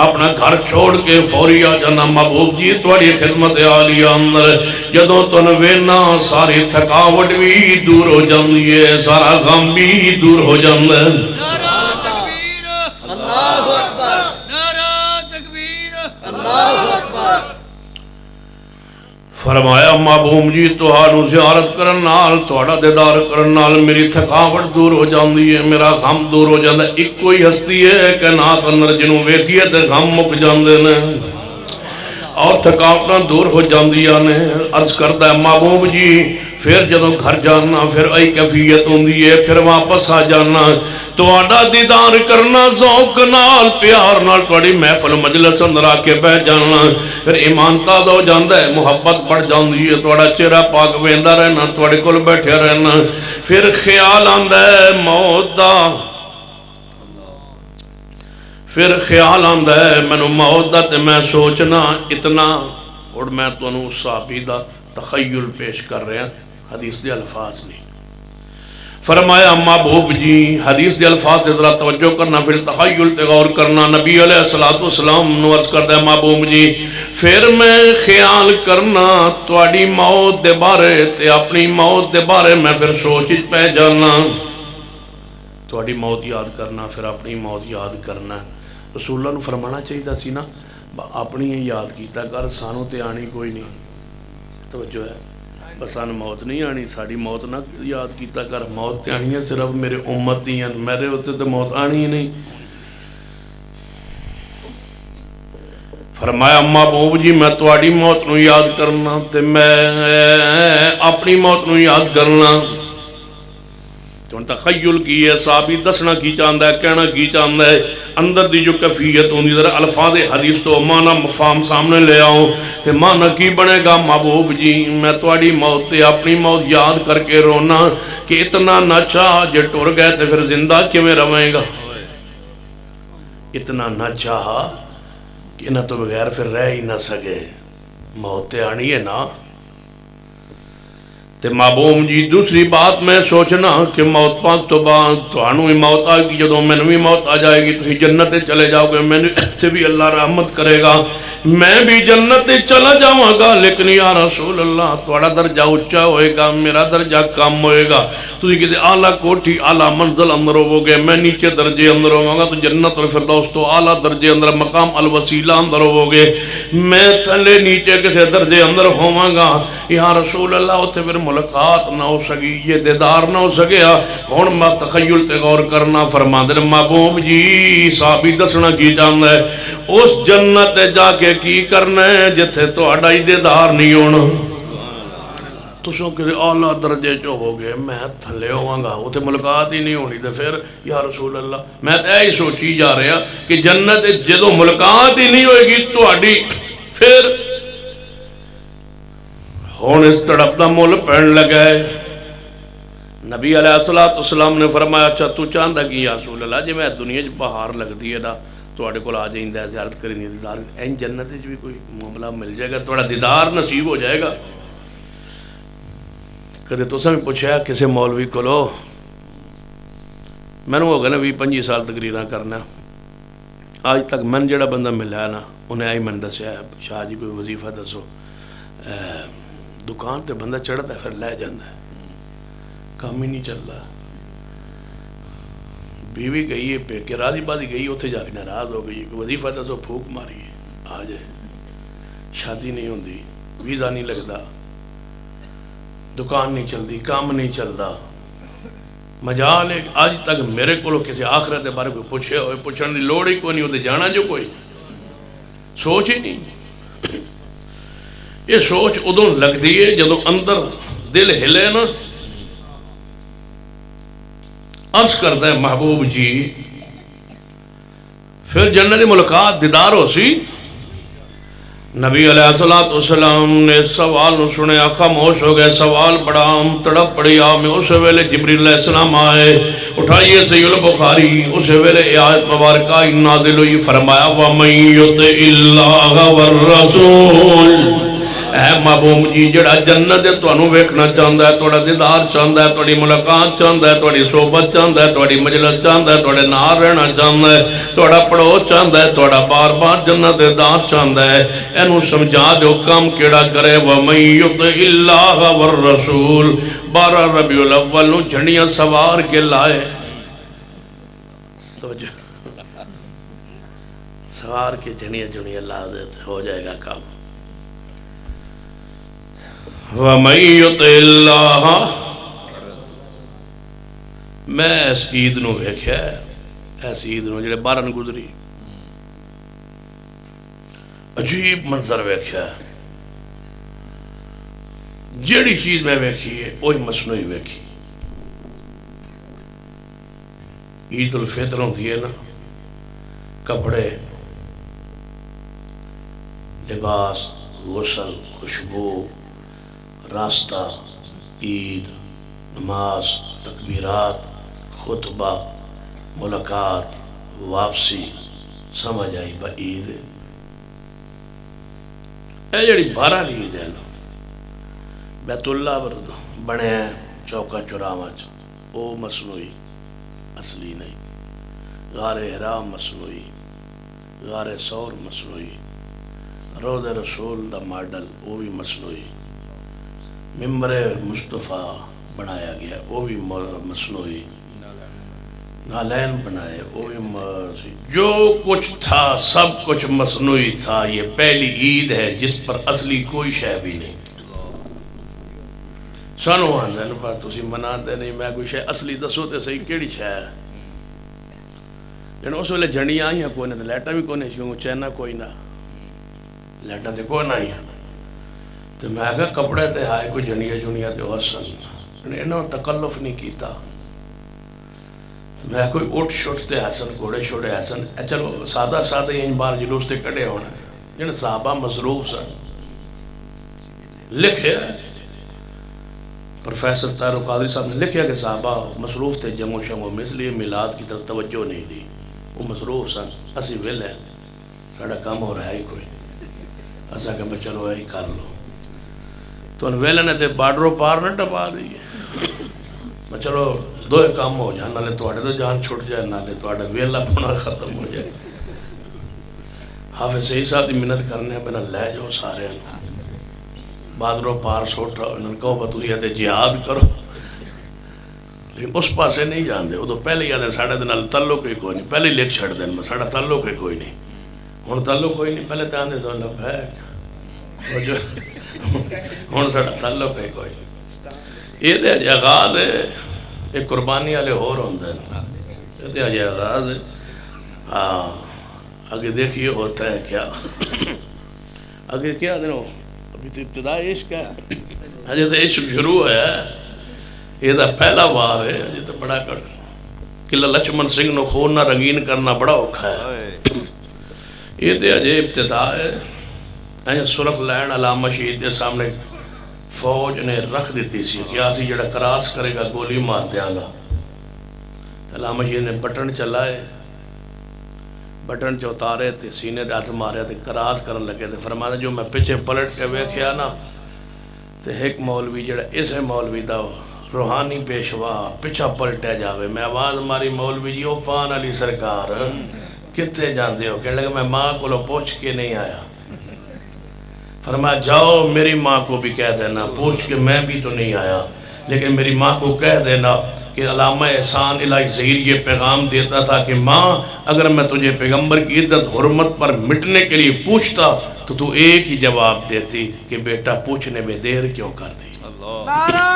اپنا گھر چھوڑ کے فوری آ جانا محبوب جی تھوڑی خدمت عالیہ اندر. جدوں تن وینا ساری تھکاوٹ بھی دور ہو جاندی ہے, سارا غم بھی دور ہو جاندا ہے. نعرہ تکبیر اللہ اکبر. نعرہ تکبیر اللہ اکبر. فرمایا محبوب جی تہانوں زیارت کرن نال تہاڈا دیدار کرن نال میری تھکاوٹ دور ہو جاندی ہے, میرا غم دور ہو جاندا ہے. ایک کوئی ہستی ہے کائنات اندر جنوں ویکھیے تے غم مک جاندے نے اور تھکاوٹاں دور ہو جاندیاں نے. عرض کردا ہے محبوب جی پھر جدوں گھر جانا پھر ای کیفیت ہوندی ہے, پھر واپس آ جانا تہاڈا دیدار کرنا ذوق نال پیار نال تہاڈی محفل مجلس اندر آ کے بیٹھ جانا. پھر ایمان تازہ ہو جاندا ہے, محبت بڑھ جاندی ہے, تہاڈا چہرہ پاک ویندا رہنا, تہاڈے کول بیٹھیا رہنا. پھر خیال آندا ہے موت دا, پھر خیال آندا ہے مینوں موت دا تے میں سوچنا اتنا. اور میں تانوں صحابی دا تخیل پیش کر رہا, حدیث دے الفاظ نہیں. فرمایا محبوب جی حدیث دے الفاظ ذرا توجہ کرنا, پھر تخیل تے غور کرنا. نبی علیہ السلام نو عرض کردا ہے محبوب جی پھر میں خیال کرنا تواڈی موت دے بارے تے اپنی موت دے بارے میں پھر سوچ پہ جانا. تواڈی موت یاد کرنا پھر اپنی موت یاد کرنا. رسول اللہ نو فرمانا چاہیے سی نا اپنی یاد کیتا کر, سانو تے آنی کوئی نہیں. توجہ ہے, بس سان موت نہیں آنی, ساڑی موت نہ یاد کیتا کر. موت تے آنی ہے صرف میرے امت ہی ہیں, میرے ہوتے تے موت آنی ہی نہیں. فرمایا محبوب جی میں تواڈی موت نو یاد کرنا تے میں اپنی موت نو یاد کرنا. ہن تخیل کی ہے، صحابی دسنا کی چاہتا ہے، کہنا کی چاہتا ہے، اندر دی جو کیفیت ہوندی ذرا الفاظ حدیث تو معنی مفہوم سامنے لے آؤ تے معنی کی بنے گا؟ محبوب جی میں تواڈی موت تے اپنی موت یاد کر کے رونا کہ اتنا نہ چاہ جے ٹر گئے تے پھر زندہ کیویں رہیں گا؟ اتنا نہ چاہا کہ نہ تو بغیر پھر رہ ہی نہ سکے، موت تے آنی ہے نا۔ تے محبوب جی دوسری بات میں سوچنا کہ موت پاک تو بعد توانوں ہی موت آئے گی، جدوں میں بھی موت آ جائے گی تسی جنت چلے جاؤ گے، میں نے بھی اللہ رحمت کرے گا، میں بھی جنت چلا جاؤں گا، لیکن یا رسول اللہ تھوڑا درجہ اونچا ہوئے گا، میرا درجہ کم ہوئے گا، تسی کسی اعلیٰ کوٹھی اعلیٰ منزل اندر ہوو گے، میں نیچے درجے اندر ہووں گا، تو جنت الفردوس تو اعلیٰ درجے اندر مقام الوسیلہ اندر ہوو گے، میں تھلے نیچے کسی درجے اندر ہوواں گا۔ یا رسول اللہ اتھے پھر ملاقات نہ ہو سکی، یہ دیدار نہ ہو سکیا، ہون میں تخیل تے غور کرنا فرما دے محبوب جی صحابی دسنا کی چاہتا ہے اس جنت جا کے کی کرنا ہے جتھے تو اڈائی دیدار نہیں ہونا، تسوں کہ اعلیٰ درجے جو ہو گئے میں تھلے ہوں گا اتھے ملاقات ہی نہیں ہونی، دے پھر یا رسول اللہ میں تے ہی سوچی جا رہا کہ جنت جدو ملاقات ہی نہیں ہوئے گی تو اڈی پھر ہون اس تڑپ دا مول پہن لگائے۔ نبی علیہ السلام نے فرمایا اچھا تو چاہتا کہ یا رسول اللہ جی میں دنیا چ بہار لگ دی ہے نا تو آڑے کو آ جائیں دے زیارت کریں دی دیدار این جنت جو بھی کوئی معاملہ مل جائے گا توڑا دیدار نصیب ہو جائے گا۔ کدے تو سب پوچھا کسے مولوی کو لو میں نے ہو گیا نا 20-25 سال تقریرہ کرنا، آج تک من جڑا بندہ ملا ہے نا انہیں آئی من دسیا ہے شاہ جی کوئی وظیفہ دسو، دکان تے بندہ چڑھتا ہے پھر لے جاندہ ہے، کام ہی نہیں چل رہا، بیوی گئی ہے پیکے راضی بازی گئی اتھے جا کے ناراض ہو گئی کہ وظیفہ دسو پھوک ماری ہے آ جائے، شادی نہیں ہوندی، ویزا نہیں لگتا، دکان نہیں چل دی، کام نہیں چل رہا، مجال ہے آج تک میرے کو کسی آخرت بارے کوئی پوچھے ہوئے پوچھنے دی لوڑ ہی کوئی نہیں ہوتے جانا جو کوئی سوچ ہی نہیں۔ یہ سوچ ادوں لگ دی ہے جدو اندر دل ہلے نا، عرض کرتا ہے محبوب جی پھر جنت ملاقات دیدار ہو سی۔ نبی علیہ السلام نے سوال نو سنیا خاموش ہو گئے، سوال بڑا تڑپ پڑی میں اس ویلے جبریل علیہ السلام آئے، اٹھائیے صحیح البخاری اس ویلے آیت مبارکہ نازل ہوئی، فرمایا وَمَن يُطِعِ اللَّهَ وَالرَّسُولَ۔ اے محبوب جی جڑا جنت تو انہوں ویکھنا چاہتا ہے، توڑا دیدار چاہتا ہے، توڑی ملاقات چاہتا ہے، توڑی صحبت چاہتا ہے، توڑی مجلس چاہتا ہے، توڑے نار رہنا چاہتا ہے، توڑا پڑھو چاہتا ہے، توڑا بار بار جنت دیدار چاہتا ہے، اینو سمجھا دو کام کیڑا کرے وَمَن يُطِعِ اللَّهَ وَالرَّسُولَ۔ 12 ربیع الاول نو جھنڈیاں سوار کے لائے، سوار کے جھنڈیاں لا دیتے ہو جائے گا کام۔ وَمَن يُطِعِ اللَّهَ، میں اس عید نو ویکھیا ہے، اس عید نو جڑے 12 گزری عجیب منظر ویکھیا ہے، جیڑی چیز میں ویکھی ہے وہی مصنوعی ویکھی۔ عید الفطر ہوتی ہے نا، کپڑے لباس غسل خوشبو راستہ عید نماز تکبیرات خطبہ ملاقات واپسی سمجھ آئی با عید اے جڑی 12 عید ہے نا بیت اللہ بنے ہیں چوکا چوراواں او مصنوعی اصلی نہیں، غار حرام مصنوعی، غار ثور مصنوعی، روضہ رسول دا ماڈل وہ بھی مصنوعی، ممبر مصطفیٰ بنایا گیا وہ بھی مصنوعی، نالین بنائے وہ بھی مصنوعی، جو کچھ تھا سب کچھ مصنوعی تھا۔ یہ پہلی عید ہے جس پر اصلی کوئی شے بھی نہیں۔ سانو آندے نا بات تسی مناتے نہیں، میں کوئی شے اصلی دسو تے صحیح کیڑی شے ہے؟ لیکن اس ویلے جھنڈیاں آئیاں کوئی نہ، لائٹاں بھی کوئی نہیں، کیونکہ چینہ کوئی نہ، لائٹاں تے کوئی نہ آئیاں، تو میں کہا کپڑے تے ہائے کوئی جھنڈیاں جھنڈیاں تے حسن، انہوں تکلف نہیں کیتا، میں کوئی اٹھ شٹتے حسن گھوڑے شوڑے حسن چلو سادہ سادہ این بار جلوس تے کڑے ہونا جن صحابہ مصروف سن لکھے پروفیسر طاہر قادری صاحب نے لکھیا کہ صحابہ مصروف تھے جمع شمع میں، اس لیے میلاد کی طرف توجہ نہیں دی، وہ مصروف سن، اسی ویل ہیں ساڑھا کام ہو رہا ہی کوئی اسا کہ چلو ہی کر لو تو ان ویلے نے تے بارڈروں پار نہ ٹپا دیئے میں چلو دو کام ہو جائے نالے توڑے تو جان چھوٹ جائے نالے توڑے ویلہ پونا ختم ہو جائے حافظ صحیح صاحب دی منت کرنے بنا لے جو سارے بادروں پار سوٹ رہا انہوں نے کہو بطوریت جہاد کرو لیکن اس پاسے نہیں جان دے وہ تو پہلے یاد ہے ساڑھے دن تعلق ہی کوئی نہیں پہلے لکھ چھڑ دیں میں ساڑھا تعلق ہی کوئی نہیں ہون تعلق کوئی نہیں پہلے تاندے سو اللہ بھیک ہون ساڑھا تعلق ہی کوئی یہ دے آج اغاد ہے ایک قربانی والے ہو رہا ہے یہ دے آج اغاد ہے آگے دیکھئے ہوتا ہے کیا آگے کیا دنوں ابھی تو ابتدا عشق ہے حجی تو عشق شروع ہے یہ تو پہلا بار ہے حجی تو بڑا کر قلعہ لچمن سنگھ نو خون نہ رنگین کرنا بڑا اوکھا ہے یہ تو حجی ابتدا ہے ایسا سرخ لین علامہ شہید کے سامنے فوج نے رکھ دیتی سی کیا سی جڑا کراس کرے گا گولی مار دیا گا علامہ شہید نے بٹن چلائے بٹن جو اتارے تھے سینے دے ہاتھ مارے تھے کراس کرن لگے تھے فرمایا جو میں پیچھے پلٹ کے ویکھیا نا تے ایک مولوی جڑا اس مولوی دا روحانی پیشوا پیچھا پلٹے جاوے میں آواز ماری مولوی جی او پان علی سرکار کتے جاندے ہو کہنے لگا میں ماں کو لو پوچھ کے نہیں آیا فرمایا جاؤ میری ماں کو بھی کہہ دینا پوچھ کے میں بھی تو نہیں آیا لیکن میری ماں کو کہہ دینا کہ علامہ احسان الہی ظہیر یہ پیغام دیتا تھا کہ ماں اگر میں تجھے پیغمبر کی عزت حرمت پر مٹنے کے لیے پوچھتا تو ایک ہی جواب دیتی کہ بیٹا پوچھنے میں دیر کیوں کر دی نعرہ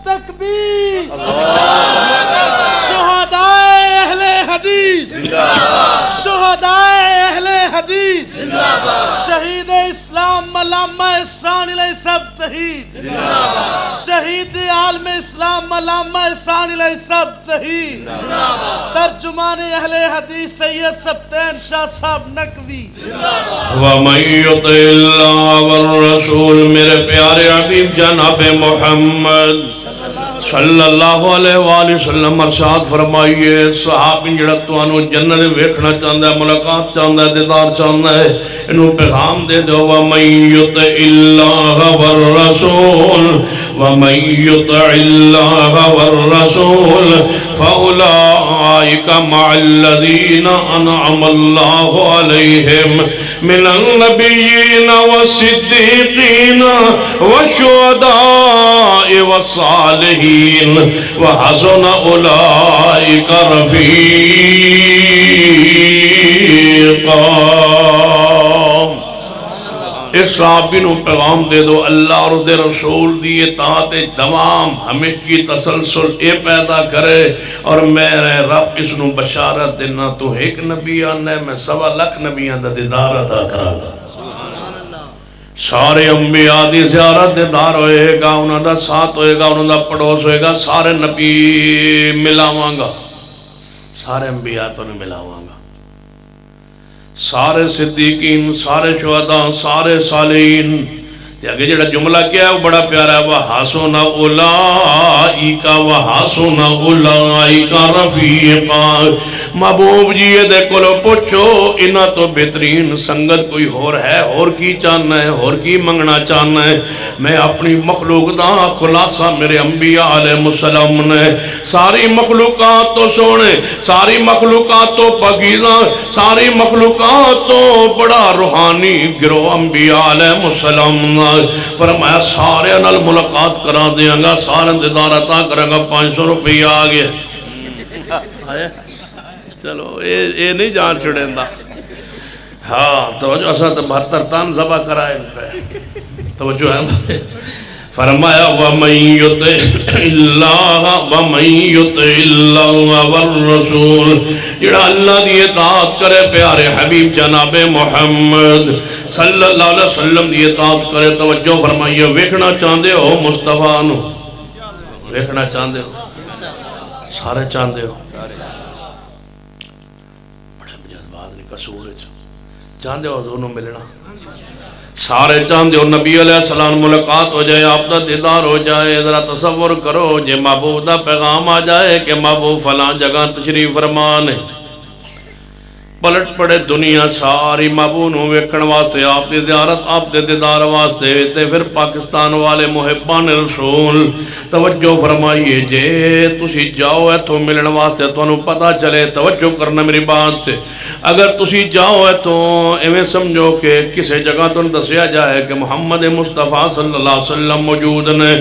تکبیر شہدائے اہل حدیث شہدائے اہل حدیث شہید اسلام علامہ احسان الہی صاحب شہید شہید عالم اسلام علامہ احسان الہی صاحب شہید ترجمان اہل حدیث سید سبتین شاہ صاحب نقوی وَمَن يُطِعِ اللَّهَ وَالرَّسُولَ میرے پیارے حبیب جناب محمد صلی اللہ علیہ وآلہ وسلم ارشاد فرمائیے صحابی جڑا توانو جنت ویکھنا چاہتا ہے ملاقات چاہتا ہے دیدار چاہتا ہے انہوں پیغام دے دو وَمَن يُطِعِ اللَّهَ وَالرَّسُولَ وَمَن يُطِعِ اللَّهَ وَالرَّسُولَ فَأُولَئِكَ مَعَ الَّذِينَ أَنْعَمَ اللَّهُ عَلَيْهِمْ مِنَ النَّبِيِّينَ وَالصِّدِّيقِينَ وَالشُّهَدَاءِ وَالصَّالِحِينَ وَحَسُنَ أُولَئِكَ رَفِيقًا اس صحابی نو پیغام دے دو اللہ اور دے رسول دی اطاعت دوام ہمیشہ کی تسلسل اے پیدا کرے اور میرے رب اس نو بشارت دینا تو ایک نبی آنے میں 1.25 لاکھ نبیان دا دیدار عطا کرا گا سارے انبیاء دی زیارت دیدار ہوئے گا انہوں دا ساتھ ہوئے گا انہوں دا پڑوس ہوئے گا سارے نبی ملاواں گا سارے انبیاء تو نہیں ملاواں گا سارے صدیقین سارے شہداء سارے صالحین تے اگے جڑا جملہ کیا ہے وہ بڑا پیارا ہے وَحَسُنَ أُولَئِكَ وَحَسُنَ أُولَئِكَ رَفِيقًا محبوب جی یہ دیکھو لو پوچھو انہا تو بہترین سنگت کوئی اور ہے اور کی چاہنا ہے اور کی منگنا چاہنا ہے میں اپنی مخلوق دا خلاصہ میرے انبیاء علیہ السلام نے ساری مخلوقات تو سونے ساری مخلوقات تو پاکیزہ ساری مخلوقات تو بڑا روحانی گروہ انبیاء علیہ السلام نے فرمایا سارے انال ملاقات کرا دیا گا سارے انتظار عطا کرا گا 500 روپیہ آگے چلو یہ نہیں جان چھڑیں دا ہاں توجہ اسا تو 72 تان زبا کرائے توجہ ہے فرمایا وَمَن يُطِعِ اللَّهَ وَالرَّسُولَ جڑا اللہ دی اطاعت کرے پیارے حبیب جناب محمد صلی اللہ علیہ وسلم دی اطاعت کرے توجہ فرمائیے ویکھنا چاہندے ہو مصطفیٰ نو ویکھنا چاہندے ہو سارے چاندے ہو بڑے جذبات نے قصور چاندے ہو دونوں ملنا سارے چاندے ہو نبی علیہ السلام ملاقات ہو جائے آپ دا دیدار ہو جائے ذرا تصور کرو جے محبوب دا پیغام آ جائے کہ محبوب فلاں جگہ تشریف فرمان ہے پلٹ پڑے دنیا ساری محبوب نو ویکھن واسطے آپ دی زیارت آپ دے دیدار واسطے تے پھر پاکستان والے محبان رسول توجہ فرمائیے جے تسی جاؤ ہے تو ملن واسطے تو انہوں پتا چلے توجہ کرنا میری بات سے اگر تسی جاؤ ہے تو ایویں سمجھو کہ کسے جگہ تو دسیا جائے کہ محمد مصطفیٰ صلی اللہ علیہ وسلم موجود نے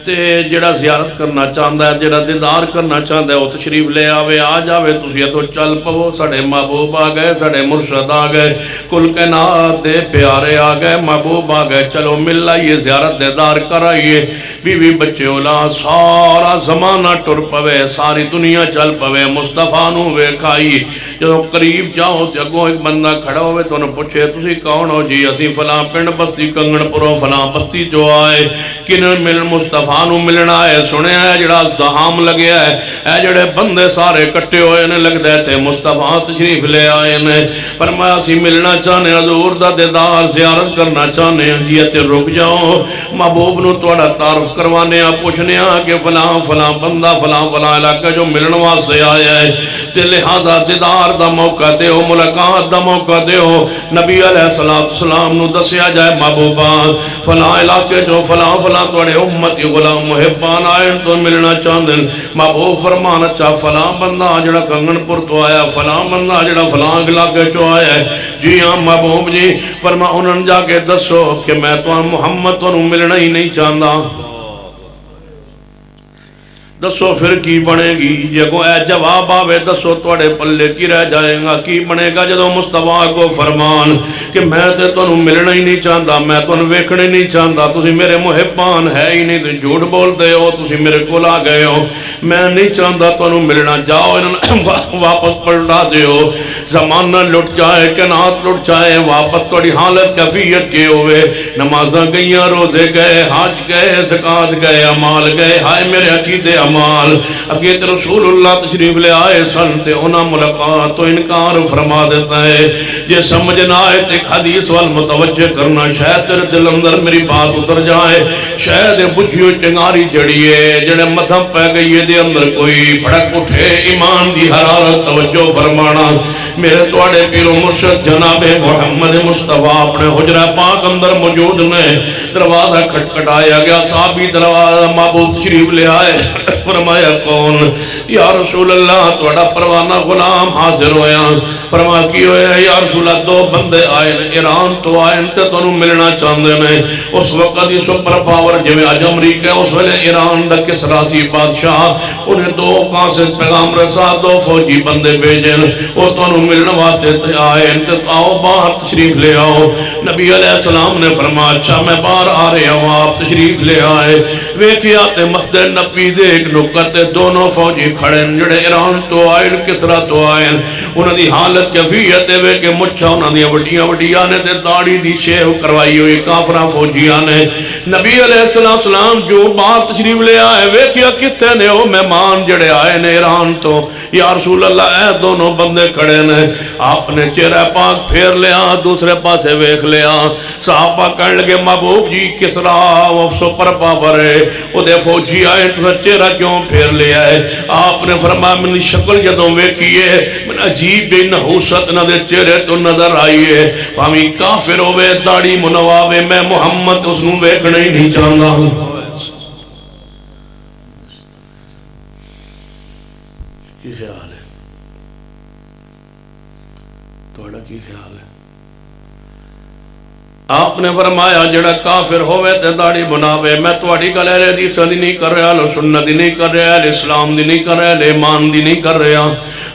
تے جڑا زیارت کرنا چاہتا ہے جڑا دیدار کرنا چاہتا ہے وہ تشریف لے آوے آ جاوے تسی تو چل پو ساڑے محبوب آ گئے ساڑے مرشد آ گئے کل کائنات دے پیارے آ گئے محبوب آ گئے چلو مل لائیے زیارت دیدار کرائیے بیوی بچے اولاد سارا زمانہ ٹر پوے ساری دنیا چل پوے مصطفیٰ نو ویکھائی جدو قریب جاؤ تے اگوں ایک بندہ کھڑا ہوئے تو انہوں پوچھے تسی کون ہو جی اسی فلاں پنڈ بستی کنگن پرو فلاں بستی جو آئے کنن مل مصطفیٰ نو ملنا ہے سنے ہے جڑا ازدہام لگیا ہے اے جڑے بندے سارے کٹے ہوئے نے لگ دے تھے مصطفیٰ تشریف لے آئے نے فرمایا سی ملنا چاہنے حضور دا دیدار زیارت کرنا چاہنے جی تے رک جاؤ محبوب نو توڑا تعارف کروانے پوچھنے کہ فلاں فلاں بندہ فلاں فلاں علاقہ جو ملن واسطے آیا ہے تے لہذا دیدار دا موقع دیو ملاقات دا موقع دیو نبی علیہ السلام نو دسیا جائے محبوبہ فلاں علاقے جو فلاں فلاں توڑے امتی غلام محبان آئے تو ملنا چاہندن محبوب فرمانا چاہ فلاں بندہ جڑا کنگن پر تو آیا فلاں بندہ جڑا فلاں علاقے جو آیا ہے جی ہاں محبوب جی فرما انہوں جا کے دسو کہ میں تو محمد تو ملنا ہی نہیں چاہتا دسو پھر کی بنے گی جگہ اے جواب آوے دسو توڑے پلے کی رہ جائے گا کی بنے گا جدو مصطفیٰ کو فرمان کہ میں تے تو ملنا ہی نہیں چاہتا میں تو ویکھنے نہیں چاہتا تسی میرے محبان ہے ہی نہیں تو جھوٹ بول دے ہو تسی میرے کو لا گئے ہو میں نہیں چاہتا تو ملنا جاؤ واپس پلٹا دے ہو زمانہ لٹ جائے کائنات لٹ جائے واپس توڑی حالت کیفیت کے ہوئے نمازاں گئیاں روزے گئے حج گئے زکات گئے عمال گئے ہائے میرے عقیدے عمال اگیت رسول اللہ تشریف لے آئے سن تے انہاں ملاقات تو انکار فرما دیتا ہے یہ سمجھنا ہے ایک حدیث والمتوجہ کرنا شاید تیرے دل اندر میری بات اتر جائے شاید بجھیو چنگاری جڑیے جڑے مدھم پہ گئی دے اندر کوئی بھڑک اٹھے ایمان دی حرارت توجہ فرمانا میرے توڑے پیر و مرشد جناب محمد مصطفیٰ اپنے حجرہ پاک اندر موجود نے دروازہ کھٹکھٹایا گیا صحابی دروازہ محبوب تشریف لے آئے فرمایا کون یا رسول اللہ توڑا پروانہ غلام حاضر ہویا فرما کی ہویا یا رسول اللہ دو بندے آئے ایران تو آئے تے تو ملنا چاہندے میں اس وقت یہ سپر پاور جو آج امریکہ اس ویلے ایران دا کسراسی بادشاہ انہیں دو قاصد پیغام رسا دو فوجی بندے بھیجن وہ تو ملنا واسطے آئے تے آؤ باہر تشریف لے آؤ نبی علیہ السلام نے فرمایا اچھا میں باہر آ رہے ہوں آپ تشریف لے آئے ویکھیاتے مسجد نبی دے ایک نکتے دونوں فوجی کھڑے جڑے ایران تو آئے کسرا تو آئے انہوں دی حالت کیفیت ہے کہ مچھا انہوں دی وڈیاں وڈیاں نے تے داڑھی دی شیو کروائی ہوئی کافرہ فوجیاں نے نبی علیہ السلام جو بات تشریف لے آئے ویکھیا کتے نے وہ مہمان جڑے آئے نے ایران تو یا رسول اللہ اے دونوں بندے کھڑے نے آپ نے چہرہ پاک پھیر لیا دوسرے پاسے ویکھ لیا صحابہ کہنے لگے محبوب جی کسرا وہ سپر پاور ہے وہ دے فوجی آئے تو چہرہ کیوں پھیر لیا ہے آپ نے فرمایا منی شکل جدوں ویکھیے من عجیب بے نحوست نہ دے چہرے تو نظر آئیے پامی کافر ہوئے داڑی منواوے میں محمد اس نو ویکھنے ہی نہیں چاہتا ہوں کی خیال ہے توڑا کی خیال ہے آپ نے فرمایا جڑا کافر ہوئے تے داڑھی بناوے میں توڑی گل اہل حدیث دی نہیں کر رہا لو سنت دی نہیں کر رہا اہل اسلام دی نہیں کر رہا اہل ایمان دی نہیں کر رہا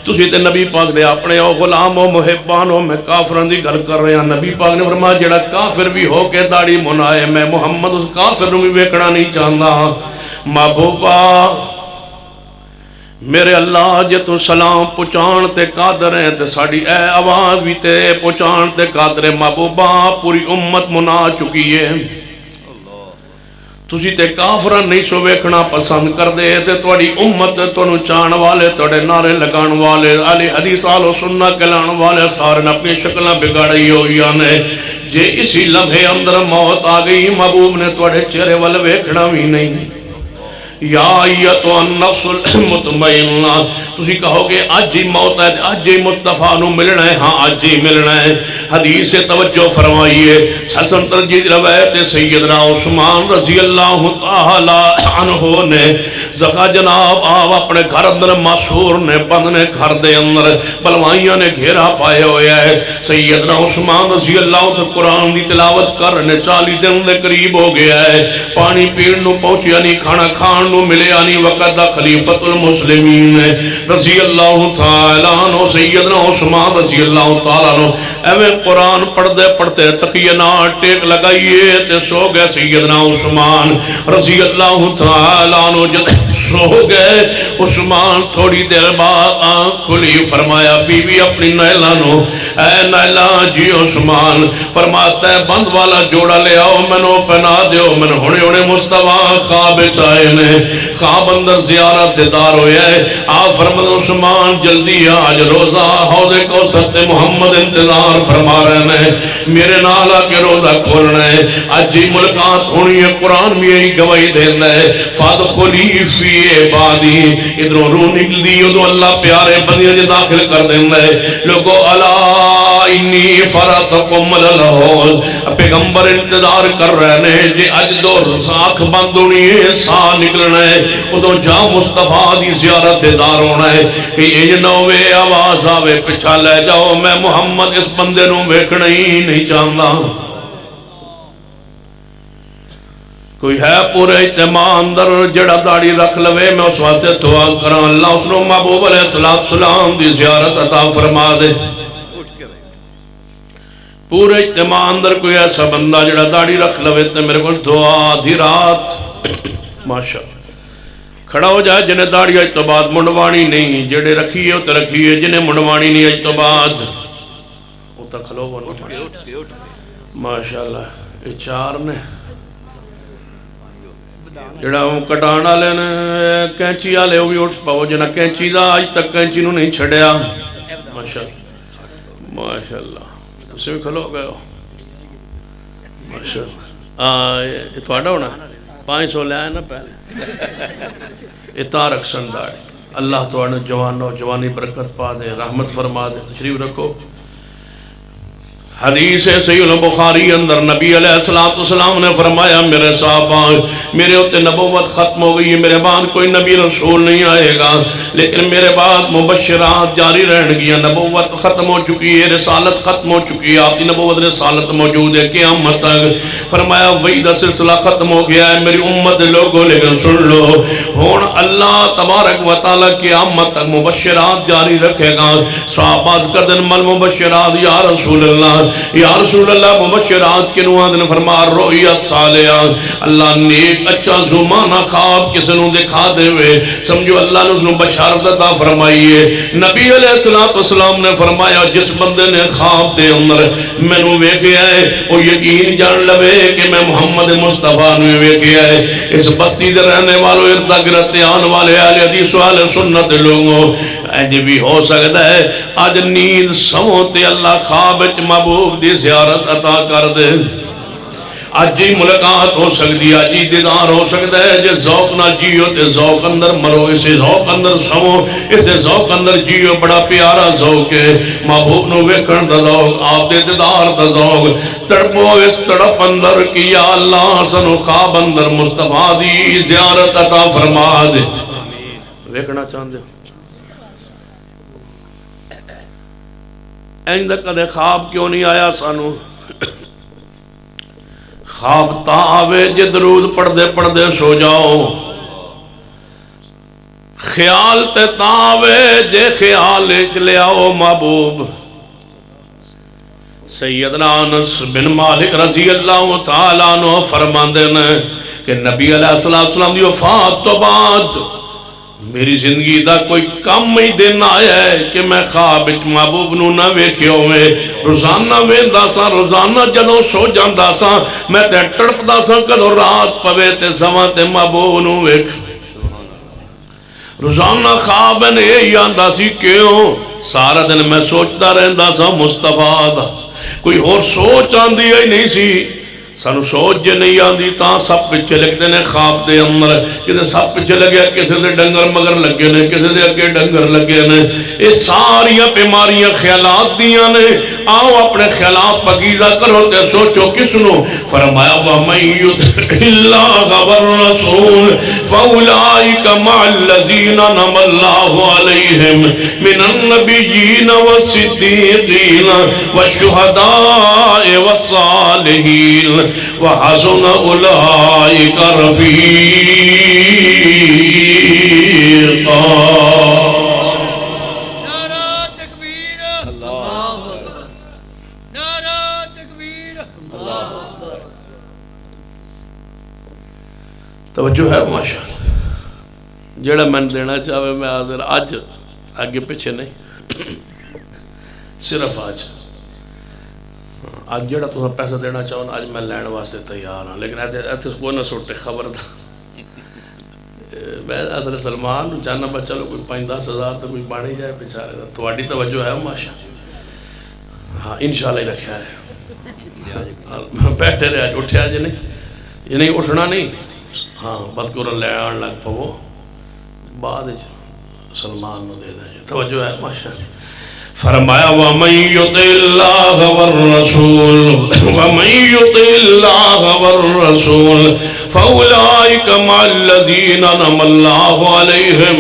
تسی تے نبی پاک دے اپنے او غلام او محبان ہو میں کافران دی گل کر رہا نبی پاک نے فرمایا جڑا کافر بھی ہو کے داڑھی بنائے میں محمد اس کافر نو بھی ویکھنا نہیں چاہتا محبوبہ میرے اللہ جے تو سلام پہنچان تے قادر ہیں تے ساڑی اے آواز بھی تے پہنچان تے قادر ہے محبوبہ پوری امت منا چکی ہے تسی تے کافران نہیں سو ویکھنا پسند کر دے تے توڑی امت تونو چان والے توڑے نعرے لگان والے علی حدیث آلو سننا کلان والے سارن اپنی شکلہ بگاڑی ہوئی آنے جے اسی لمحے اندر موت آگئی محبوب نے توڑے چہرے والے ویکھنا بھی نہیں یا ایتو النفس المطمئنہ تسی کہو گے آج ہی موت ہے آج ہی مصطفیٰ نو ملنا ہے ہاں آج ہی ملنا ہے حدیث سے توجہ فرمائیے حسن ترجید روایت سیدنا عثمان رضی اللہ تعالی عنہ نے زکا جناب آپ اپنے گھر اندر معصور نے بند نے گھر دے اندر بلوائیاں نے گھیرا پائے ہوئے ہے سیدنا عثمان رضی اللہ تعالی قرآن دی تلاوت کرنے 40 دن دے قریب ہو گیا ہے پانی پین نو پہنچیا نہیں کھانا کھان نو ملے آنی وقت دا خلیفت المسلمین رضی اللہ تعالیٰ عنہ سیدنا عثمان رضی اللہ تعالیٰ عنہ ایوے قرآن پڑھتے تقینا ٹیک لگائیے تے سو گئے سیدنا عثمان رضی اللہ تعالیٰ عنہ جب سو گئے عثمان تھوڑی دیر بعد آنکھ کھلی فرمایا بی بی اپنی نیلہ نو اے نیلہ جی عثمان فرماتا ہے بند والا جوڑا لے آؤ منو پہنا دیو من ہونے مصطفیٰ خواب چاہے نے خواب اندر زیارت دیدار ہویا ہے آپ فرمد عثمان جلدی آج روزہ حوض کوثر تے محمد انتظار فرما رہے ہیں میرے نالا کے روزہ کھولنا ہے آج جی ملکات ہونی ہے قرآن میں یہی گواہی دینا ہے فادخلی فی عبادی ادھروں روح نکل دی ادھو اللہ پیارے بندیاں جی داخل کر دینا ہے لوگو الا انی فراتکم الحوض پیغمبر انتظار کر رہے ہیں جی اج دو رساک بند ہونی ہے سا نکلنا ہے ادھو جا مصطفیٰ دی زیارت دار ہونا ہے کہ یہ نوے آواز آوے پچھا لے جاؤ میں محمد اس بندے نو ویکھنا ہی نہیں چاہتا کوئی ہے پورے اجتماع اندر جڑا داڑھی رکھ لوے میں اس واسطے دعا کراں اللہ اس نو محبوب علیہ السلام دی زیارت عطا فرما دے پورے اجتماع اندر کوئی ایسا بندہ جڑا داڑھی رکھ لوے تے میرے کو دعا آدھی رات ماشاء کھڑا ہو جائے جنہیں داڑھی اج تو بعد منڈوانی نہیں جڑے رکھیے تے رکھیے جنہیں منڈوانی نہیں اج تو بعد وہ تا کھلو بنو ماشاءاللہ یہ چار نے جڑا کٹانا لینے کینچی آلے ہوئی اٹھ پاؤ جنہ کینچی دا آج تک کینچی نو نہیں چھڑیا ماشاءاللہ تُسے بھی کھلو گئے ہو ماشاءاللہ یہ تھوڑا ہونا 500 لے آئے نا پہلے اتار اکسن داڑی اللہ توڑنے جوانی برکت پا دے رحمت فرما دے تشریف رکھو حدیث صحیح البخاری اندر نبی علیہ السلام نے فرمایا میرے صحابہ میرے ہوتے نبوت ختم ہو گئی ہے میرے بعد کوئی نبی رسول نہیں آئے گا لیکن میرے بعد مبشرات جاری رہن گیا نبوت ختم ہو چکی ہے رسالت ختم ہو چکی ہے آپ کی نبوت رسالت موجود ہے قیامت تک فرمایا وہی دا سلسلہ ختم ہو گیا ہے میری امت لوگوں لیکن سن لو ہون اللہ تبارک و تعالیٰ قیامت تک مبشرات جاری رکھے گا صحابات کا دن مل مبشرات یا رسول اللہ یا رسول اللہ مبشرات کے نواد نے فرما رؤیت صالحہ اللہ نیک اچھا زمانہ خواب کسی نو دکھا دے ہوئے سمجھو اللہ نے اس نے بشارت عطا فرمائیے نبی علیہ السلام نے فرمایا جس بندے نے خواب دے اندر میں نو ویکھیا ہے وہ یقین جان لوے کہ میں محمد مصطفیٰ نو ویکھیا ہے اس بستی دے رہنے والوں اردا گرتے آن والے اہل حدیث والے سنت لوگوں اج بھی ہو سکتا ہے آج نیند سمو تے اللہ خواب محبوب دی زیارت عطا کر دے آج ہی ملاقات ہو سکتی آج ہی دیدار ہو سکتا ہے جے ذوق نہ جیو تے ذوق اندر مرو اسے ذوق اندر سمو اسے ذوق اندر جیو بڑا پیارا ذوق ہے محبوب نو ویکھن دا ذوق آپ دے دیدار دا ذوق تڑپو اس تڑپ اندر کی یا اللہ سنو خواب اندر مصطفیٰ دی زیارت عطا فرما دے ویکھنا چاہتے ہو اینڈ کدے خواب کیوں نہیں آیا سانو خواب تا آوے جے درود پڑھ دے سو جاؤ خیال تے تا آوے جے خیال چلے آؤ محبوب سیدنا انس بن مالک رضی اللہ تعالیٰ عنہ فرماندے نے کہ نبی علیہ السلام دی وفات تو بعد میری زندگی دا کوئی کم ہی دن آیا ہے کہ میں خواب وچ محبوب نو نہ ویکھیا ہوئے روزانہ ویندا سا روزانہ جدوں سو جاندا سا میں تے تڑپدا سا کدوں رات پوے تے سواں تے محبوب نو ویکھ روزانہ خواب نے یہی آندا سی کیوں سارا دن میں سوچتا رہندا سا مصطفیٰ دا کوئی اور سوچ آندی ہی نہیں سی سانو سوچ جے نہیں آندی تاں سب پچھے لگتے نے خواب دے اندر کسی سب پچھے لگیا کسی دے ڈنگر مگر لگے نے کسی دے اگے ڈنگر لگے نے یہ ساریاں بیماریاں خیالات دیاں نے آؤ اپنے خیالات پاکیزہ کرو تے سوچو کس نو فرمایا وَمَن يُطِعِ اللَّهَ وَالرَّسُولَ فَأُولَٰئِكَ مَعَ الَّذِينَ أَنْعَمَ اللَّهُ عَلَيْهِمْ مِنَ النَّبِيِّينَ وَالصِّدِّيقِينَ وَالشُّهَدَاءِ وَالصَّالِحِينَ وَحَسُنَ أُولَٰئِكَ رَفِيقًا نعرہ تکبیر نعرہ تکبیر توجہ ہے ماشاءاللہ جڑا میں دینا چاہے میں حاضر آج آگے پیچھے نہیں صرف آج جڑا تو پیسہ دینا چاہو آج میں لین واسطے تیار ہوں لیکن ایتھے کوئی نہ سوٹے خبر دا میں حضرت سلمان جانا بچہ لو کوئی 5-10 ہزار تو کچھ باڑی جائے بیچارے دا تھوڑی توجہ ہے ماشاء ہاں انشاءاللہ ہی رکھا ہے بیٹھے رہے آج اٹھے آج نہیں یہ نہیں اٹھنا نہیں ہاں بدکورن لے آن لگ پو بعد سلمان نو دے دیں توجہ ہے ماشاءاللہ فرمایا وَمَن يُطِعِ اللَّهَ وَالرَّسُولَ وَمَن يُطِعِ اللَّهَ وَالرَّسُولَ فَأُولَٰئِكَ مَعَ الَّذِينَ أَنْعَمَ اللَّهُ عَلَيْهِمْ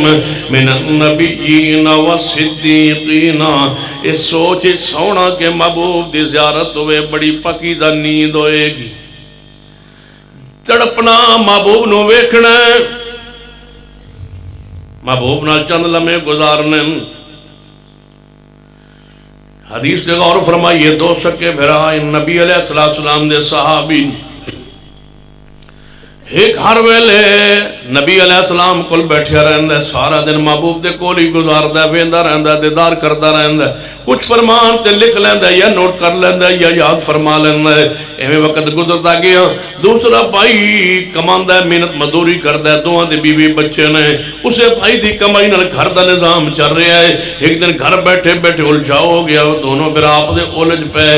مِنَ النَّبِيِّينَ وَالصِّدِّيقِينَ اس سوچ اس سونا کے محبوب دی زیارت ہوئے بڑی پاکیزہ نیند ہوئے گی تڑپنا محبوب نو ویکھنا محبوب نال چند لمحے گزارنے حدیث سے غور فرمائیے دو سکے بھرائیں نبی علیہ السلام دے صحابی ایک ہر ویلے نبی علیہ السلام کل بیٹھیا رہندا ہے سارا دن محبوب دے کول ہی گزاردا ہے ویندا رہندا ہے دیدار کردا رہندا ہے کچھ فرمان تے لکھ لیندا ہے یا نوٹ کر لیندا ہے یا یاد فرما لیندا ہے ایویں وقت گزرتا گیا دوسرا بھائی کماندا ہے محنت مزدوری کردا ہے دوواں دے بیوی بچے نے اسے بھائی دی کمائی نال گھر دا نظام چل رہا ہے ایک دن گھر بیٹھے بیٹھے الجھاؤ ہو گیا دونوں پھر آپ دے الجھ پے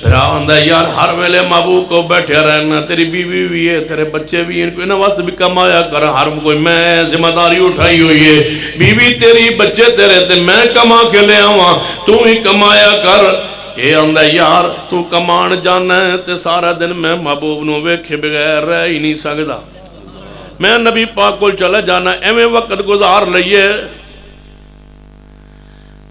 پھر آندا ہے یار ہر ویلے محبوب کو بیٹھیا رہنا تیری بیوی بھی ہے تیرے بچے بھی ہیں کوئی نہ واسطے بھی کمایا کر ہر کوئی میں ذمہ داری اٹھائی ہوئی ہے بیوی تیری بچے تیرے تے میں کما کے لے آواں تو ہی کمایا کر یہ آندا یار تو کمان جانا ہے تے سارا دن میں محبوب نو ویکھے بغیر رہ ہی نہیں سکدا میں نبی پاک کول چلا جانا ایویں وقت گزار لئیے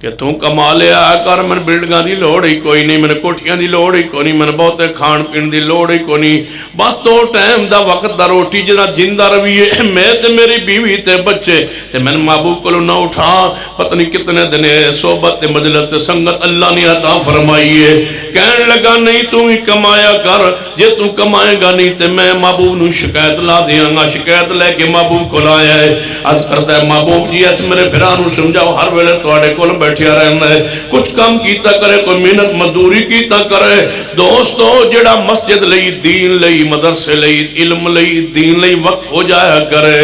کہ تو کما لیا کر من بلڈنگاں دی لوڑ ہی کوئی نہیں من کوٹھیاں دی لوڑ ہی کوئی نہیں من بہتے کھان پین دی لوڑ ہی کوئی نہیں بس تو ٹائم دا وقت دا روٹی جنا جندہ رویے میں تے میری بیوی تے بچے تے میں محبوب کو نہ اٹھا پتہ نہیں کتنے دنے صحبت تے مجلس تے سنگت اللہ نے عطا فرمائیے کہنے لگا نہیں تو ہی کمایا کر جے تو کمائے گا نہیں تے میں محبوب نو شکایت لا دیاں گا شکایت لے کے محبوب کو لایا ہے عرض کرتا ہے محبوب جی اس میرے بھرانو سمجھاؤ ہر ویلے تواڈے کول بیٹھیا رہنا ہے کچھ کام کیتا کرے کوئی محنت مزدوری کیتا کرے دوستو جڑا مسجد لئی دین لئی مدرسے لئی علم لئی دین لئی وقف ہو جایا کرے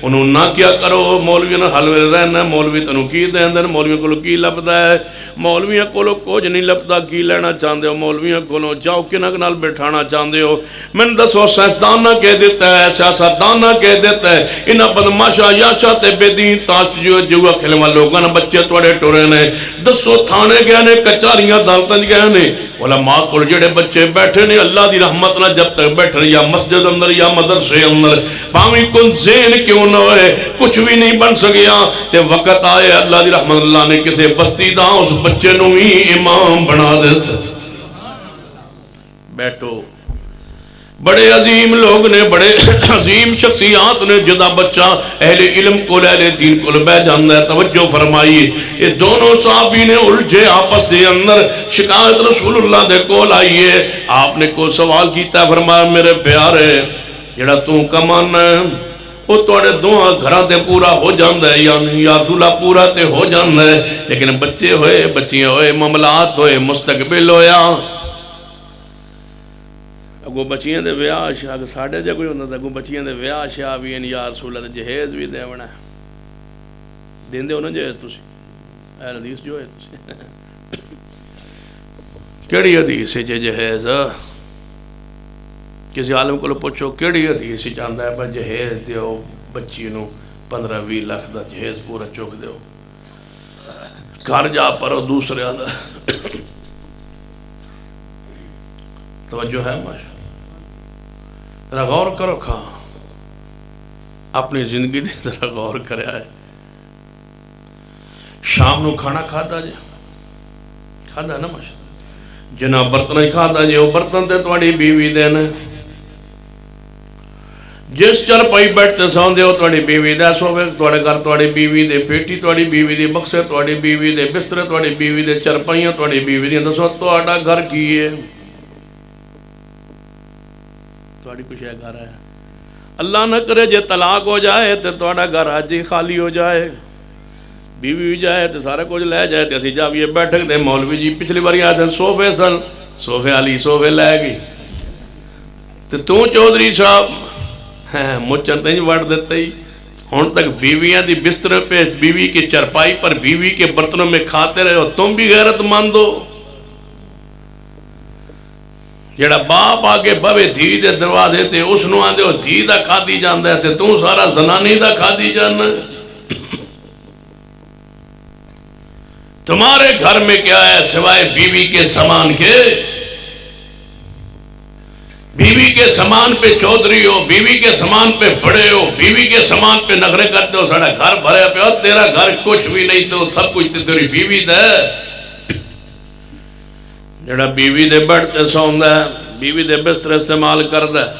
انہوں نہ کیا کرو مولوی نہ حلوے رہنا مولوی تنوں کی دیں دیں مولوی کو کی لبدا ہے مولویاں کو کچھ نہیں لبدا کی لینا چاہتے ہو مولویاں کو جاؤ کنک نال بٹھانا چاہتے ہو میں دسو سائنسدان نہ کہہ دیتا ہے سیاستدان نہ کہہ دیتا ہے انہاں بدماشا یاشا تے بے دین تاش جوا کھیلے والے لوگاں نہ بچے توڑے ٹورے نے دسو تھانے گئے نے کچاریاں عدالتاں گئے نے علماء کو جڑے بچے بیٹھے نے اللہ دی رحمت نہ جب تک بیٹھے یا مسجد اندر یا مدرسے اندر باویں کن ذہن کیوں نہ ہوئے کچھ بھی نہیں بن سکیا تے وقت آئے اللہ دی رحمت اللہ نے کسے بستی دا اس بچے نو ہی امام بنا دیتا بیٹھو بڑے عظیم لوگ نے بڑے عظیم شخصیات نے جدا بچہ اہل علم کو اہل دین کو بہ جاندہ ہے توجہ فرمائیے یہ دونوں صحابی نے الجھے آپس دے اندر شکایت رسول اللہ دے کول آئیے آپ نے کو سوال کیتا فرمایا میرے پیارے جڑا تو کمانا ہے وہ توڑے دعا گھران تے پورا ہو جاندہ ہے، یعنی یا رسولہ پورا تے ہو جاندہ ہے، لیکن بچے ہوئے، بچیاں ہوئے، معاملات ہوئے، مستقبل ہویا اگو بچیاں دے ویاہ شاہ اگر ساڑھے جا کوئی ہوندہ تھا اگو بچیاں دے ویاہ شاہ بھی ہیں یا رسولہ دے جہیز بھی دے ونا دین دے ہونا جہیز تُسی اہل حدیث جو ہے تُسی کیڑی حدیث ہے جہیز کسی عالم کو لو پوچھو کیڑی حدیث ہے چاندہ ہے پر جہیز دیو بچی نو 15-20 لاکھ دا جہیز پورا چوک دیو گھر جا پرو دوسرے آدھا توجہ ہے ماشاء ذرا غور کرو کھاں اپنی زندگی دی ذرا غور کرے آئے شام نو کھانا کھاتا جی کھاتا ہے نا ماشاء جنا برتن ہی کھاتا جی وہ برتن تے توڑی بیوی دینے جس چل پائی بیٹھتے سون دے ہو توڑی بیوی دے سوے توڑے گھر توڑی بیوی دے پیٹی توڑی بیوی دے بکسے توڑی بیوی دے بسترے توڑی بیوی دے چرپائیاں توڑی بیوی دے دسو توڑا گھر کیے توڑی کچھ ہے گھر ہے اللہ نہ کرے جے طلاق ہو جائے تو توڑا گھر آج ہی خالی ہو جائے بیوی بھی جائے تو سارے کچھ لے جائے تو اسی جب یہ بیٹھک دے مولوی جی پچھلی باری آئے تھے صوفے سن صوفے علی صوفے لے گئی تو چودھری صاحب مجھن تیج وڑ دیتے ہی ہون تک بیویاں دی بستر پہ بیوی کے چرپائی پر بیوی کے برتنوں میں کھاتے رہے ہو تم بھی غیرت مند ہو جڑا باپ آگے بوے دھی دے دروازے تے اس نو آندے ہو دھی دا کھا دی جاندہ ہے تے تو سارا زنانی دا کھا دی جاندہ ہے تمہارے گھر میں کیا ہے سوائے بیوی کے سامان کے بیوی کے سامان پہ چودھری ہو بیوی کے سامان پہ بڑے ہو بیوی کے سامان پہ نخرے کرتے ہو ساڑھا گھر بھرے پہ ہو تیرا گھر کچھ بھی نہیں تو سب کچھ تیری بیوی دے جڑا بیوی دے بیٹھتے سوندہ ہے بیوی دے بستر استعمال کردہ ہے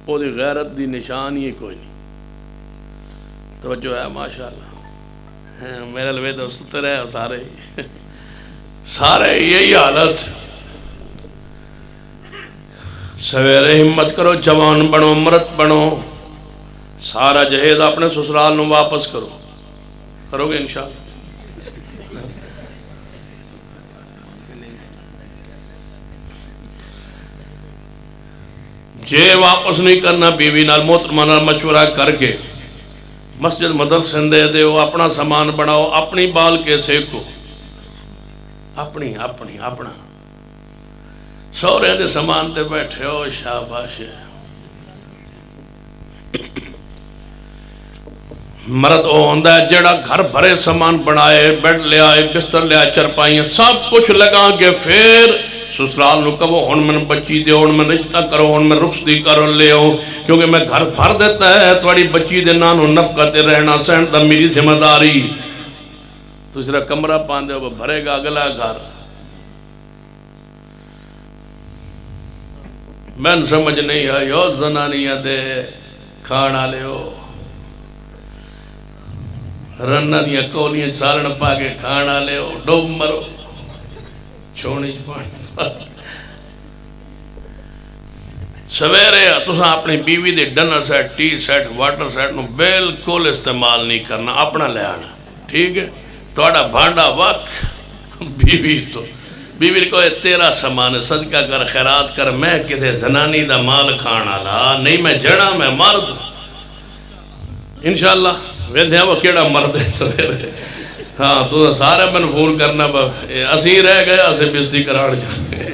وہ دی غیرت دی نشان ہی کوئی نہیں توجہ ہے ماشاءاللہ میرے لوے تو ستر ہے سارے یہی حالت سویرے ہمت کرو جوان بنو مرد بنو سارا جہیز اپنے سسرال نو واپس کرو کرو گے انشاءاللہ جے واپس نہیں کرنا بیوی نال محترمہ نال مشورہ کر کے مسجد مدرسے دے دے ہو اپنا سامان بناؤ اپنی بال کے سیکھو اپنا سورے دے سامان تے بیٹھے ہو شاباش مرد او ہوندہ ہے جڑا گھر بھرے سامان بنائے بیڈ لے آئے بستر لے آئے چرپائیں سب کچھ لگا کے پھر سسرال نو کبو ہون میں بچی دے ہون میں رشتہ کرو ہون میں رخصتی کرو لے ہو کیونکہ میں گھر بھر دیتا ہے توڑی بچی دے نانو نفقتے رہنا سینٹ دا میری ذمہ داری تو اس طرح کمرہ پاندے ہو بھرے گا اگلا گھر میں سمجھ نہیں ہے یو زنانیہ دے کھانا لے ہو رنہ دیا کولیاں سالن پا کے کھانا لے ہو ڈوب مرو چھوڑی چھوڑی سویرے تو اپنی بیوی دے dinner set tea set water set نو بالکل استعمال نہیں کرنا اپنا لے آنا ٹھیک ہے توڑا بھانڈا وقت بیوی کو تیرا سامان صدقہ کر خیرات کر میں کسے زنانی دا مال کھانا لا نہیں میں جڑا میں مرد انشاءاللہ ویدھے ہیں وہ کیڑا مرد ہے سویرے ہاں تو سارے من فون کرنا اسی رہ گئے اسے بزدی کراڑ جاتے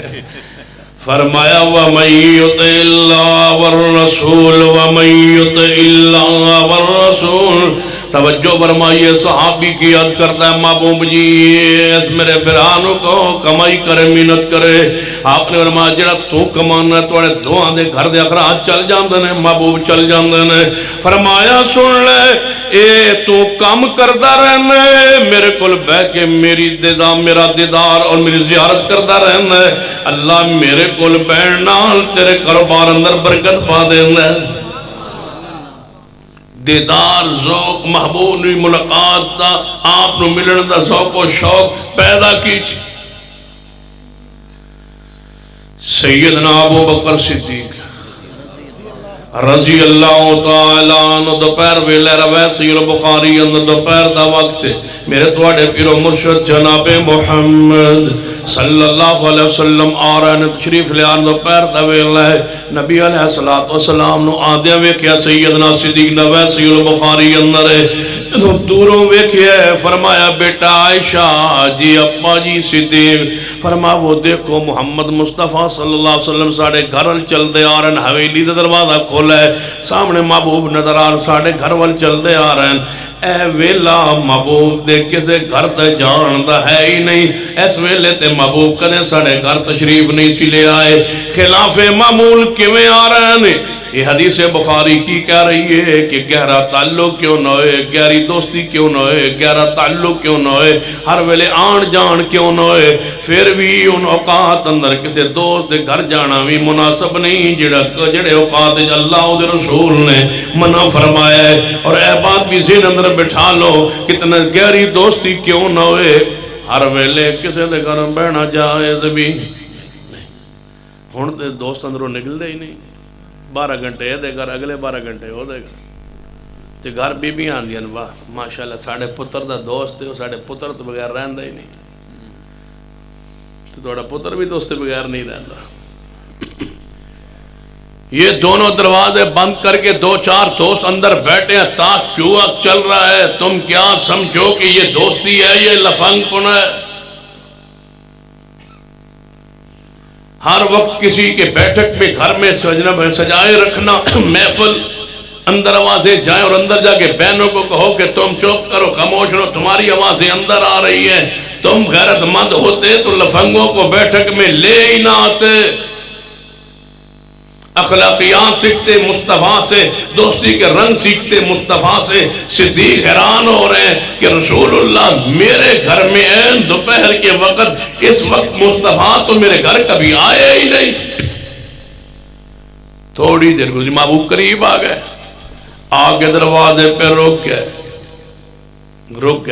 فرمایا وَمَن يُطِعِ اللَّهَ وَالرَّسُولَ وَمَن يُطِعِ اللَّهَ وَالرَّسُولَ توجہ فرمائیے صحابی کی یاد کرتا ہے محبوب جی اس میرے پھرانوں کو کمائی کرے محنت کرے آپ نے فرمایا جڑا تو کمانا ہے توڑے دعا دے گھر دے اخراج چل جاندے نے محبوب چل جاندے نے فرمایا سن لے اے تو کام کردہ رہنا ہے میرے کل بہ کے میرا دیدار اور میری زیارت کردہ رہنا ہے اللہ میرے کل بہنال تیرے کاروبار اندر برکت پا دینا ہے دیدار ذوق محبوب نوی ملاقات دا آپ نو ملن دا ذوق و شوق پیدا کیج سیدنا ابو بکر صدیق رضی اللہ تعالیٰ عنہ دوپہر ویلے روایت صحیح البخاری اندر دوپہر دا وقت میرے تواڈے پیرو مرشد جناب محمد صلی اللہ علیہ وسلم آ رہے ہیں تشریف لے آن دوپہر دا ویلے نبی علیہ السلام نو آدھے ویکھیا سیدنا صدیق روایت صحیح البخاری اندر دوروں ویکھیا فرمایا بیٹا عائشہ جی ابا جی صدیق فرما وہ دیکھو محمد مصطفیٰ صلی اللہ علیہ وسلم ساڑھے گھر وال چل دے آ رہے ہیں حویلی دا دروازہ کھولا ہے سامنے محبوب نظر آ رہے ساڑھے گھر وال چل دے آ رہے ہیں اے ویلا محبوب دے کسے گھر تے جان دا ہے ہی نہیں اس ویلے تے محبوب کنے ساڑھے گھر تشریف نہیں سی لے آئے خلاف معمول کیویں آ رہے ہیں یہ حدیث بخاری کی کہہ رہی ہے کہ گہرا تعلق کیوں نہ ہوئے گہری دوستی کیوں نہ ہوئے گہرا تعلق کیوں نہ ہوئے ہر ویلے آن جان کیوں نہ ہوئے پھر بھی ان اوقات اندر کسی دوست دے گھر جانا بھی مناسب نہیں جڑے اوقات اللہ و رسول نے منع فرمایا ہے اور اے بات بھی ذہن اندر بٹھا لو کتنا گہری دوستی کیوں نہ ہوئے ہر ویلے کسی دے گھر بہنا جائز بھی نہیں ہن تے دوست اندروں نکل دے ہی نہیں 12 گھنٹے دے گھر اگلے 12 گھنٹے ہو دے گھر تے گھر بی بھی آن دیاں واہ ماشاءاللہ ساڑھے پتر دا دوست ہے ساڑھے پتر تو بغیر رہن ہی نہیں تو توڑا پتر بھی دوست بغیر نہیں رہندا یہ دونوں دروازے بند کر کے 2-4 دوست اندر بیٹھے ہیں تاش جوا چل رہا ہے تم کیا سمجھو کہ یہ دوستی ہے یہ لفنگ پن ہے ہر وقت کسی کے بیٹھک میں گھر میں سجائے رکھنا محفل اندر آوازیں جائیں اور اندر جا کے بہنوں کو کہو کہ تم چپ کرو خاموش رہو تمہاری آوازیں اندر آ رہی ہیں تم غیرت مند ہوتے تو لفنگوں کو بیٹھک میں لے ہی نہ آتے اخلاقیات سیکھتے مصطفیٰ سے دوستی کے رنگ سیکھتے مصطفیٰ سے صدیق حیران ہو رہے ہیں کہ رسول اللہ میرے گھر میں ہیں دوپہر کے وقت اس وقت مصطفیٰ تو میرے گھر کبھی آئے ہی نہیں تھوڑی دیر گزری محبوب قریب آ گئے آگے دروازے پہ رک گئے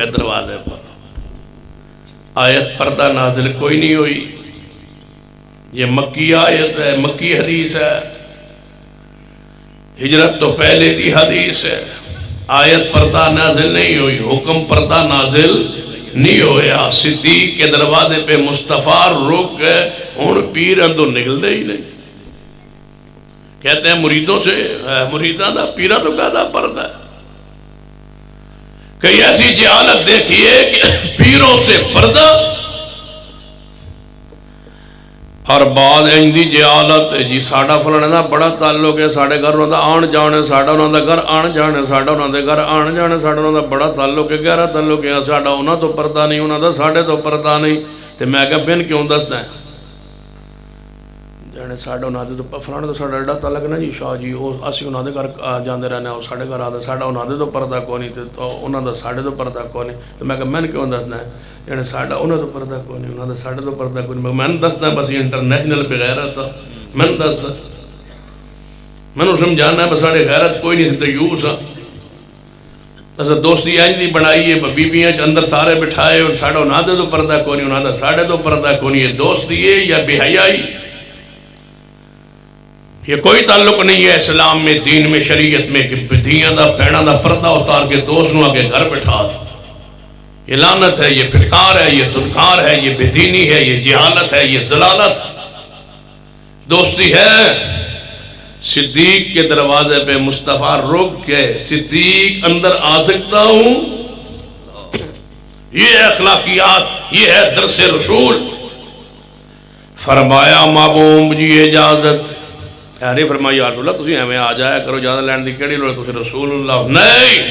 دروازے پر آیت پردہ نازل کوئی نہیں ہوئی یہ مکی آیت ہے مکی حدیث ہے ہجرت تو پہلے دی حدیث ہے آیت پردہ نازل نہیں ہوئی حکم پردہ نازل نہیں ہویا صدیق کے دروازے پہ مصطفیٰ رک گئے ان پیر اندر نکل دے ہی نہیں کہتے ہیں مریدوں سے مریدہ دا پیرہ تو کہتا پردہ ہے کئی ایسی جہالت دیکھیے کہ پیروں سے پردہ اور بعد اندی جہالت جی ساڑھا فلانے دا بڑا تعلق ہے ساڑھے گھر انہوں دا آن جانے ساڑھا انہوں دا گھر آن جانے ساڑھا انہوں دا گھر آن جانے ساڑھا انہوں دا بڑا تعلق ہے گہرا تعلق ہے ساڑھا انہوں تو پردہ نہیں انہوں دا ساڑھے تو پردہ نہیں تو میں کہا بین کیوں دستا ہے جانے ساڑھا انہوں دے تو فلانے تو ساڑھا ایڈا تعلق نا جی شاہ جی اسی انہوں دے گھر جاندے رہنے ہیں ساڑھے گھر آدھے ساڑھا انہوں دے تو پردہ کونی تو انہوں دا ساڑھے تو پردہ کونی تو میں کہا میں کیوں دسنا ہے یعنی ساڑھا انہوں تو پردہ کونی انہوں دا ساڑھے تو پردہ کونی میں دسنا بس یہ انٹرنیشنل پہ غیرت تھا میں دسنا میں نے سمجھانا ہے بس ساڑھے غیرت کوئی نہیں سکتا یوں سا ایسا دوستی آئندی بنائی ہے بیبیاں اندر سارے بٹھائے اور ساڑھا انہوں دے تو پردہ کونی انہوں دا ساڑھے تو پردہ کونی یہ دوستی ہے یا بے حیائی یہ کوئی تعلق نہیں ہے اسلام میں دین میں شریعت میں کہ بدھیاں دا پہنا دا پردہ اتار کے دوستوں کے گھر بٹھا دو یہ لعنت ہے یہ پھٹکار ہے یہ دھنکار ہے یہ بدینی ہے یہ جہالت ہے یہ ضلالت دوستی ہے صدیق کے دروازے پہ مصطفیٰ رک گئے صدیق اندر آ سکتا ہوں یہ اخلاقیات یہ ہے درس رسول فرمایا محبوب جی اجازت یاری فرمایا یا رسول اللہ تسی ہمیں آ جایا کرو جادہ لینڈ دی کیڑی لوڑے تسی رسول اللہ نہیں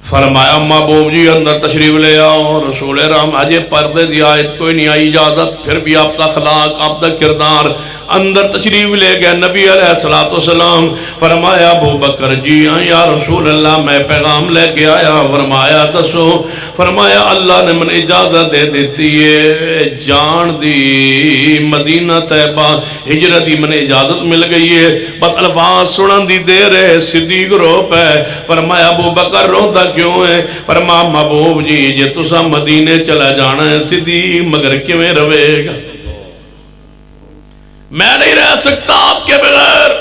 فرمایا محبوب جی اندر تشریف لے آؤ رسول رحم حجے پردے دی آیت کوئی نہیں آئی اجازت پھر بھی آپ کا اخلاق آپ کا کردار اندر تشریف لے گئے نبی علیہ السلام فرمایا ابو بکر جی یا رسول اللہ میں پیغام لے کے آیا فرمایا دسو فرمایا اللہ نے من اجازت دے دیتی ہے جان دی مدینہ طیبہ ہجرت دی من اجازت مل گئی ہے بس الفاظ سنن دی دیر ہے صدیق رو پہ فرمایا ابو بکر روتا کیوں ہے فرمایا محبوب جی جے تسا مدینے چلا جانا ہے صدیق مگر کیویں روے گا میں نہیں رہ سکتا آپ کے بغیر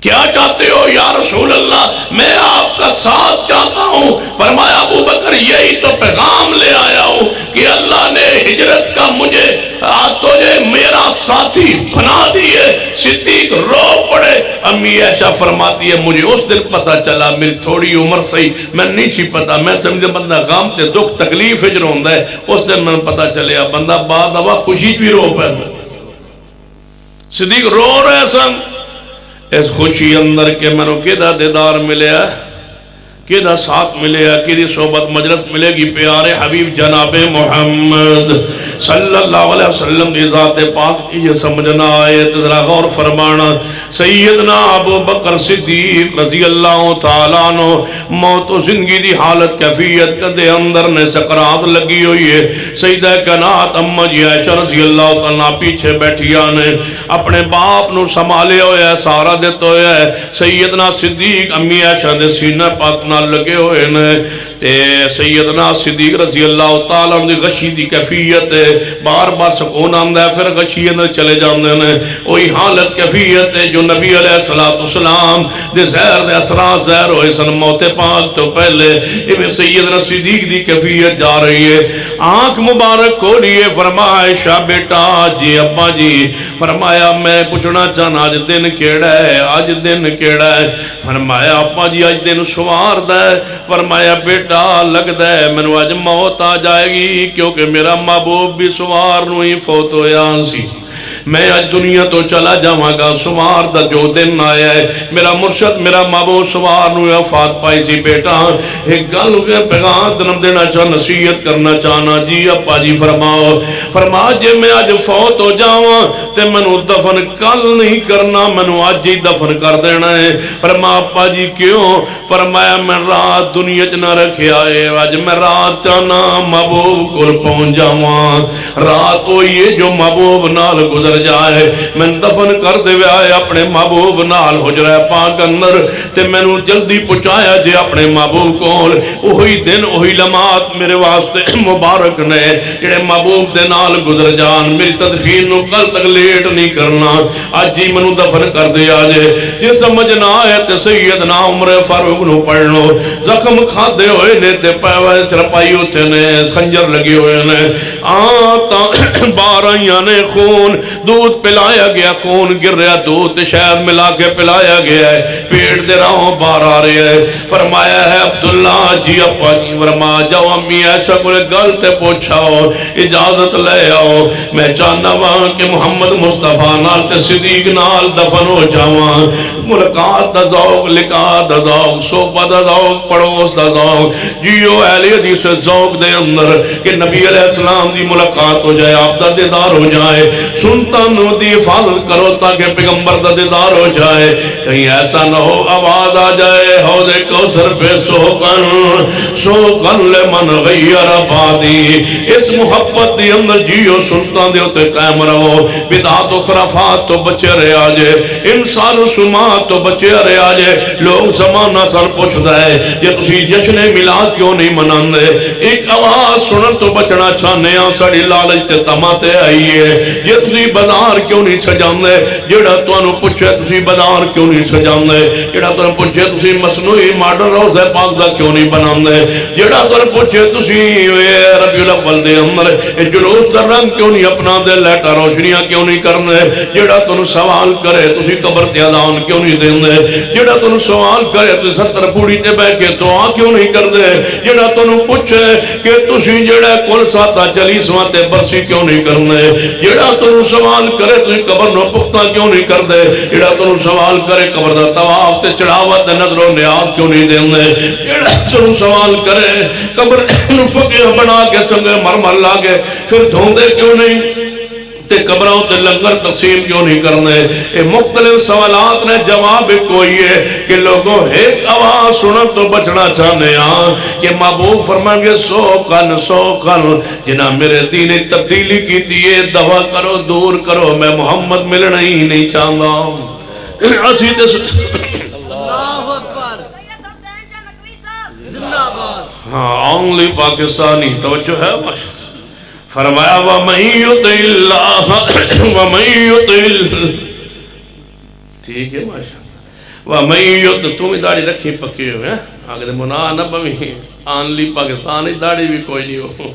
کیا چاہتے ہو یا رسول اللہ؟ میں آپ کا ساتھ چاہتا ہوں۔ فرمایا ابو بکر یہی تو پیغام لے آیا ہوں کہ اللہ نے ہجرت کا مجھے تجھے میرا ساتھی بنا دیے۔ صدیق رو پڑے۔ امی عائشہ فرماتی ہے مجھے اس دن پتہ چلا، میری تھوڑی عمر سہی میں نہیں سی پتا، میں سمجھے بندہ غم تے دکھ تکلیف ہجر ہوندہ ہے، اس دن میں پتہ چلیا بندہ بعد دوا خوشی بھی رو پہ۔ صدیق رو رہے سن اس خوشی اندر کے میں نے کدہ دیدار ملے ہے، کدہ ساتھ ملے ہے، کدی صحبت مجلس ملے گی پیارے حبیب جناب محمد صلی اللہ علیہ وسلم دی ذات پاک یہ سمجھنا آئے ذرا غور فرمانا۔ سیدنا ابو بکر صدیق رضی اللہ تعالیٰ عنہ موت و زندگی دی حالت کیفیت کدے اندر نے سکرات لگی ہوئی ہے۔ سیدہ کائنات اماں جی عائشہ رضی اللہ تعالیٰ پیچھے بیٹھی آنے اپنے باپ نو سنبھالے ہوئے ہے، سارا دیتا ہوئے ہے۔ سیدنا صدیق امی عائشہ دے سینہ پاک نال لگے ہوئے نے تے سیدنا صدیق رضی اللہ تعالیٰ عنہ دی غشی دی کیفیت ہے، بار بار سکون آمدہ ہے پھر غشی اندر چلے جاندے نے۔ وہی حالت کیفیت ہے جو نبی علیہ السلام دے زہر دے اثرات زہر ہوئے سن موت پاک تو پہلے ابن سیدنا صدیق دی کیفیت جا رہی ہے۔ آنکھ مبارک کھولیے، فرمایا عائشہ بیٹا جی ابا جی، فرمایا میں پوچھنا چاہنا آج دن کیڑا ہے، آج دن کیڑا ہے؟ فرمایا ابا جی آج دن سوار دا ہے۔ فرمایا بیٹا لگ دا ہے میں نے آج موت آ جائے گی کیونکہ میرا محبوب بھی سوار نو ہی فوت ہویا سی، میں آج دنیا تو چلا جاواں گا سوار دا جو دن آیا ہے، میرا مرشد میرا محبوب سوار نو وفات پائی سی۔ بیٹا ایک گل کے پیغام جنم دینا چاہ نصیحت کرنا چاہنا جی ابا جی فرماؤ۔ فرما جے میں آج فوت ہو جاواں تے منو دفن کل نہیں کرنا، منو آج ہی دفن کر دینا ہے۔ فرما ابا جی کیوں؟ فرمایا میں رات دنیا چ نہ رکھیا ہے، آج میں رات چاہنا محبوب کل پہنچ جاواں، رات ہوئی ہے جو محبوب نال گزر جائے، میں دفن کر دے آئے اپنے محبوب نال حجرہ پاک اندر تے میں نو جلدی پہنچایا جے اپنے محبوب کول۔ وہی دن وہی لمحات میرے واسطے مبارک نے جڑے محبوب دے نال گزر جان، میری تدفین نو کل تک لیٹ نہیں کرنا، آج ہی منو دفن کر دے آجے۔ یہ سمجھنا ہے تے سیدنا عمر فاروق نو پڑھ لو، زخم کھا دے ہوئے نے تے پیوے چرپائی ہوتے نے، خنجر لگے ہوئے نے، آتا باریاں نے خون دودھ پلایا گیا، خون گر رہا، دودھ شہد ملا کے پلایا گیا ہے، پیٹ دے راہوں بار آ رہے ہیں۔ فرمایا ہے عبداللہ جی ابا جی فرما جاؤ امی عائشہ کو گل تے پوچھاؤ، اجازت لے آؤ، میں چاہنا وہاں کہ محمد مصطفیٰ نال تے صدیق نال دفن ہو جاواں، ملاقات دا ذوق، لقاء دا ذوق، صحبت دا ذوق، پڑوس دا ذوق، جیو اہل حدیث ذوق دے اندر کہ نبی علیہ السلام دی ملاقات ہو جائے، آپ دا دیدار ہو جائے، سنتانوں دی حفاظت کرو تاکہ پیغمبر دا دیدار ہو جائے۔ کہیں ایسا نہ ہو آواز آ جائے حوض کوثر پہ سوکن لمن غیر آبادی، اس محبت دی اندر جیو سنتان دے ہوتے قائم رہو، بدعات و خرافات تو بچے رہے آجے، انسان و سماعت تو بچے رہے آجے۔ لوگ زمانہ سر پوچھتا ہے یہ تسی جشن میلاد کیوں نہیں مناندے؟ ایک آواز سنن تو بچنا چاہنے ہیں، ساڑی لالچ تے تماتے آئیے، یہ تسی بازار کیوں نہیں سجاندے؟ جیڑا توانو پوچھے تسی بازار کیوں نہیں سجاندے؟ جیڑا توانو پوچھے تسی مصنوعی ماڈل روزہ پاک دا کیوں نہیں بناندے؟ جیڑا توانو پوچھے تسی ربیع الاول دے اندر جلوس دا رنگ کیوں نہیں اپنا دے، لیٹا روشنیاں کیوں نہیں کرنے؟ جیڑا توانو سوال کرے تسی قبر تے اذان کیوں نہیں دیندے؟ جیڑا توانو سوال کرے تسی 70 پوڑی تے بہ کے دعا کیوں نہیں کردے؟ جیڑا توانو پوچھے کہ تسی جیڑا کل ساتا چلیسواں تے برسی کیوں نہیں کرنے؟ جیڑا توانو سوال کرے تسی قبر نو پختہ کیوں نہیں کردے؟ جیڑا توانو سوال کرے قبر دا طواف تے چڑھاوت تے نظر و نیاز کیوں نہیں دیندے؟ جیڑا توانو سوال کرے قبر نو پکے بنا کے سنگے مرمر لاگے پھر دھوندے کیوں نہیں تے قبروں تے لنگر تقسیم کیوں نہیں کرنے؟ یہ مختلف سوالات نے جواب کوئی ہے کہ لوگوں ایک آواز سنن تو بچنا چاہنے ہیں کہ محبوب فرمائیں گے سو کن جنہاں میرے دین تبدیلی کی تیئے دعویٰ کرو دور کرو، میں محمد ملنا ہی نہیں چاہتا۔ اسی تے اللہ اکبر، زندہ باد، ہاں اونلی پاکستانی توجہ ہے ماشاء۔ فرمایا وَمَن يُطِعِ اللَّهَ وَمَن يُطِعِ ٹھیک ہے ماشاءاللہ۔ وَمَن يُطِعِ تُم داڑھی رکھی پکے ہوئے ہیں آگے منا نہ بمی آن لی پاکستان داڑھی بھی کوئی نہیں ہو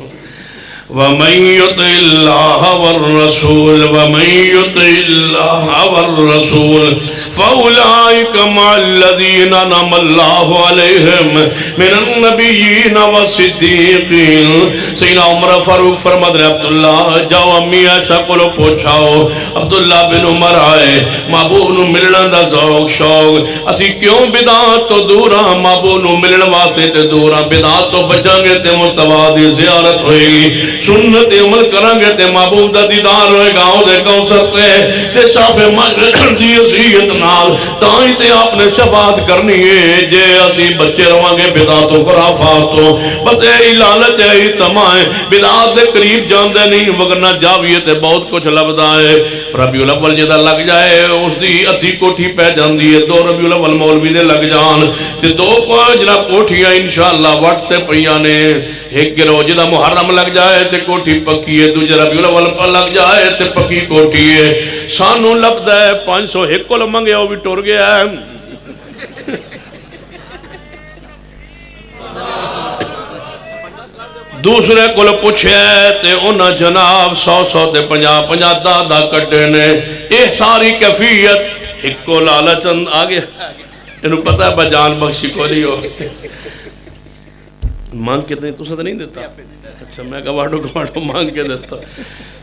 وَمَن يُطِعِ اللَّهَ وَالرَّسُولَ وَمَن يُطِعِ اللَّهَ وَالرَّسُولَ فَأُولَئِكَ مَعَ الَّذِينَ أَنْعَمَ اللَّهُ عَلَيْهِمْ مِنَ النَّبِيِّينَ وَالصِّدِّيقِينَ سیدنا عمر فاروق فرماد رہے عبداللہ جاؤ امی عائشہ کو پوچھاؤ عبداللہ بن عمر آئے محبوب نو ملن دا ذوق شوق اسی کیوں بدعات تو دور ہاں محبوب نو ملن واسطے تے دور ہاں بدعات تو بچاں گے تے مصطفیٰ دی زیارت ہوئے گی سنت عمل کریں گے تے محبوب دا دیدار ہوئے گا دے کوثر تے شاف مغرب دی عزیت نال تائیں تے آپ نے شفاعت کرنی ہے جے اسی بچے رواں گے بدعات و خرافات تو بس اے لالچ ہے تمائیں بدعات دے قریب جاندے نہیں وگرنہ جاویے تے بہت کچھ لبدا ہے ربیع الاول جدا لگ جائے اس دی ادھی کوٹھی پہ جاندی ہے دو ربیع الاول مولوی دے لگ جان تے دو جناب کوٹھیاں انشاءاللہ وقت تے پیاں نے ایک گروہ جدا محرم لگ جائے تے کوٹھی پکی ہے دوجہ ربیع الاول پر لگ جائے تے پکی کوٹھی ہے سانو لبدا ہے 501 کو لمنگے وہ بھی ٹور گیا ہے دوسرے کو پوچھے تے انہاں جناب 100 تے 50 دادا کٹے نے یہ ساری کیفیت ایک کو لالچند آگے انہوں پتہ ہے بجان بخشی کو نہیں ہو مانگ کے دیں تو سے نہیں دیتا اچھا میں گواڑو مانگ کے دیتا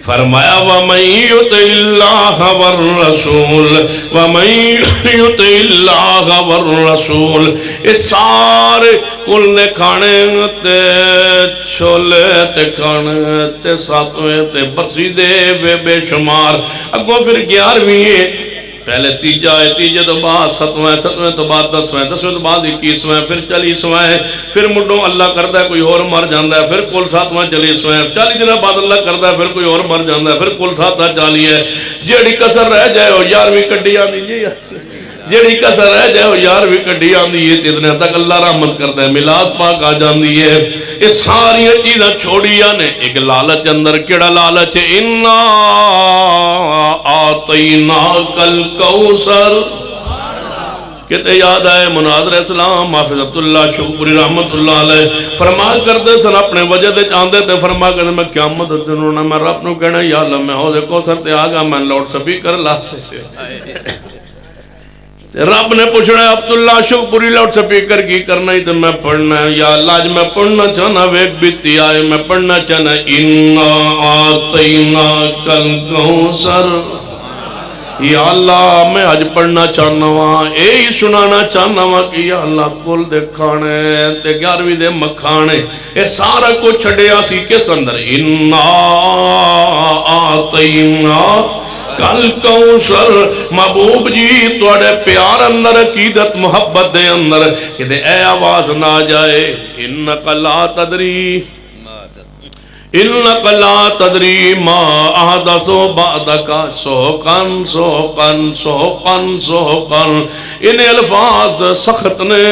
فرمایا وَمَن يُطِعِ اللَّهَ وَالرَّسُولَ وَمَن يُطِعِ اللَّهَ وَالرَّسُولَ اس سارے کل نے کھانے تے چھولے تے کھانے تے ساتویں تے برسی دے بے شمار اگو پھر 11ویں پہلے تیجہ ہے تیجہ تو بعد ستویں تو بعد 10ویں تو بعد 21ویں پھر 40ویں پھر مڈوں اللہ کرتا ہے کوئی اور مر جاندہ ہے پھر کل 7ویں 40ویں 40 دنہ بعد اللہ کرتا ہے پھر کوئی اور مر جاندہ ہے پھر کل 7 40 ہے جیڑی کسر رہ جائے ہو 11ویں کڈی آندی جیڑی کسر رہ جائے ہو 11ویں کڈی آندی ہے اتنے تک اللہ رحمت کرتا ہے میلاد پاک آ جاندی ہے اس ساری چیزیں چھوڑیا نے ایک لالچ اندر کیڑا لالچ اِنَّا آتَيْنَاكَ الْكَوْثَرَ کہتے یاد آئے مناظر اسلام حافظ عبداللہ شکری رحمت اللہ علیہ فرما کرتے سن اپنے وجہ دے چاندے تے فرما کرتے میں قیامت دنوں نے میں رب نو کہنا یا اللہ میں ہو دے کوثر تے آگا میں لوٹ سبھی کر لاتے رب نے پوچھنا ہے عبداللہ شکری لاؤڈ سپیکر کی کرنا ہی تو میں پڑھنا ہے یا اللہ آج میں پڑھنا چاہنا ویک بیتی آئے میں پڑھنا چاہنا اِنَّا آتَيْنَاكَ الْكَوْثَرَ یا اللہ میں آج پڑھنا چاہنا ہوں یہی سنانا چاہنا ہوں کہ یا اللہ کل دے کھانے تے 11ویں دے مکھانے اے سارا کو چھڑیا سی کس اندر اِنَّا آتَيْنَاكَ کل کوثر محبوب جی توڑے پیار اندر عقیدت محبت دے اندر کہ دے اے آواز نہ جائے انکا لا تدری ما احدثو بعدکا سوقن ان الفاظ سخت نے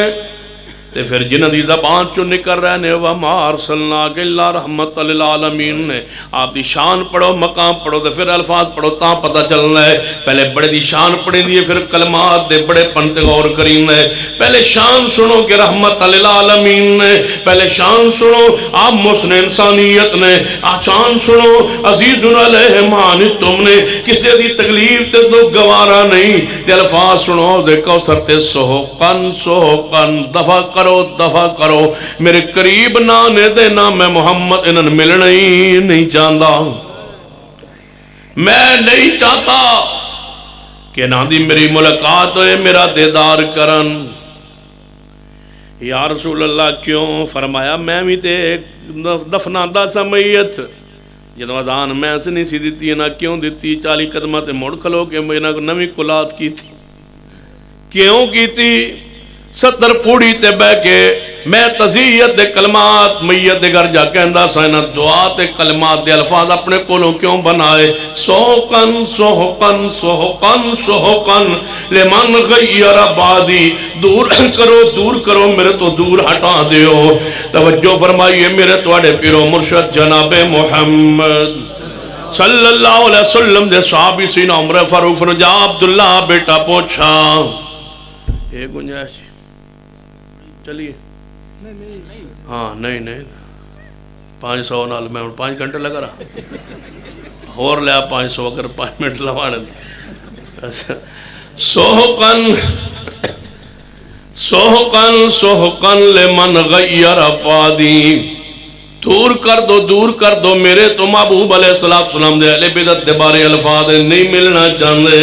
تے پھر جنہ دی زبان چو نکر رہنے وَمَا أَرْسَلْنَاكَ إِلَّا رَحْمَةً لِلْعَالَمِينَ نے آپ دی شان پڑھو مقام پڑھو تے پھر الفاظ پڑھو تاں پتہ چلنا ہے پہلے بڑے دی شان پڑھیں دیئے پھر کلمات دے بڑے پنتے غور کریں ہے پہلے شان سنو کہ رحمت للعالمین نے پہلے شان سنو آپ مسن انسانیت نے شان سنو عزیز علیہ مانی تم نے کسی دی تکلیف تے تو گوارا نہیں تے الفاظ سنو دے کوثر تے سوقن دفع کرو میرے قریب نانے دینا میں محمد انہن ملنا ہی نہیں چاہتا میں نہیں چاہتا کہ نہ دی میری ملاقات ہوئے میرا دیدار کرن یا رسول اللہ کیوں فرمایا میں بھی تے دفناندہ سمیت جدو ازان میں سے نہیں سی دیتی نہ کیوں دیتی 40 قدمہ تے موڑ کھلو کہ میں نہ نوی کلات کی تھی کیوں کی تھی 70 پوڑی تے بے کے میں تزیت دے کلمات میت دے گھر جا کہندہ سائنہ دعا تے کلمات دے الفاظ اپنے کولوں کیوں بنائے سوقن لمن غیر بعدی دور کرو میرے تو دور ہٹا دیو توجہ فرمائیے میرے توڑے پیرو مرشد جناب محمد صلی اللہ علیہ وسلم دے صحابی سینہ عمر فاروق فرجا عبداللہ بیٹا پوچھا ایک گنجائش چلیے ہاں نہیں 500 نال میں 5 گھنٹے لگا رہا اور لیا 500 اگر 5 منٹ لوانے سوحقن لمن غیر پادی دور کر دو میرے تو محبوب علیہ السلام دے اہل بدعت دے بارے الفاظ نہیں ملنا چاہتے.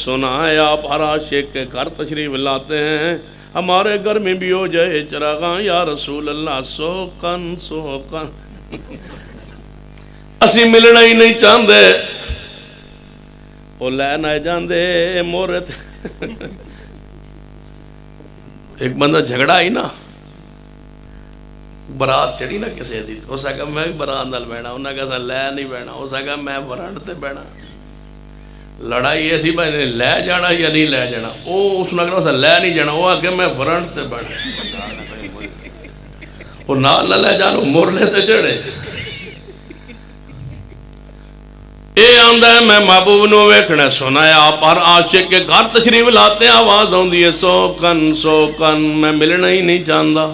سنا ہے آپ ہر عاشق کے گھر تشریف لاتے ہیں ہمارے گھر میں بھی ہو جائے چراغاں یا رسول اللہ سوحقن اسی ملنا ہی نہیں چاہتے وہ لے نہ جاندے مورے ایک بندہ جھگڑا ہی نا برات چڑی نا کسے دی اس آگا میں بھی برات نال بینا انہاں کہا لے نہیں بینا اس آگا میں برانڈ تے بینا لڑائی ایسی بھائی لے جانا یا نہیں لے جانا اس نے کہا لے نہیں جانا وہ آگے میں برانڈ تے بینا وہ نال نہ لے جانا مور لیتے چڑھے اے آندہ ہے میں محبوب نو ویکھنا سنا ہے آپ ہر عاشق کے گھر تشریف لاتے ہیں آواز ہوندی ہے سوکن میں ملنا ہی نہیں چاہتا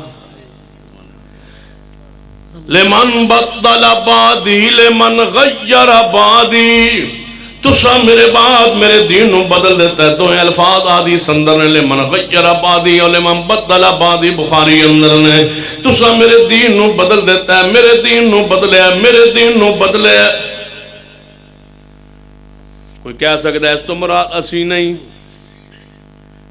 لمن بدل آبادی لمن غیر آبادی تسا میرے بعد میرے دین نو بدل دیتا ہے تو الفاظ آدھی سندر نے لمن غیر آبادی اور لمن بدل آبادی بخاری اندر نے تسا میرے دین نو بدل دیتا ہے میرے دین نو بدلے میرے دین نو بدلے. کوئی کہہ سکتا ہے اس تو مراد اسی نہیں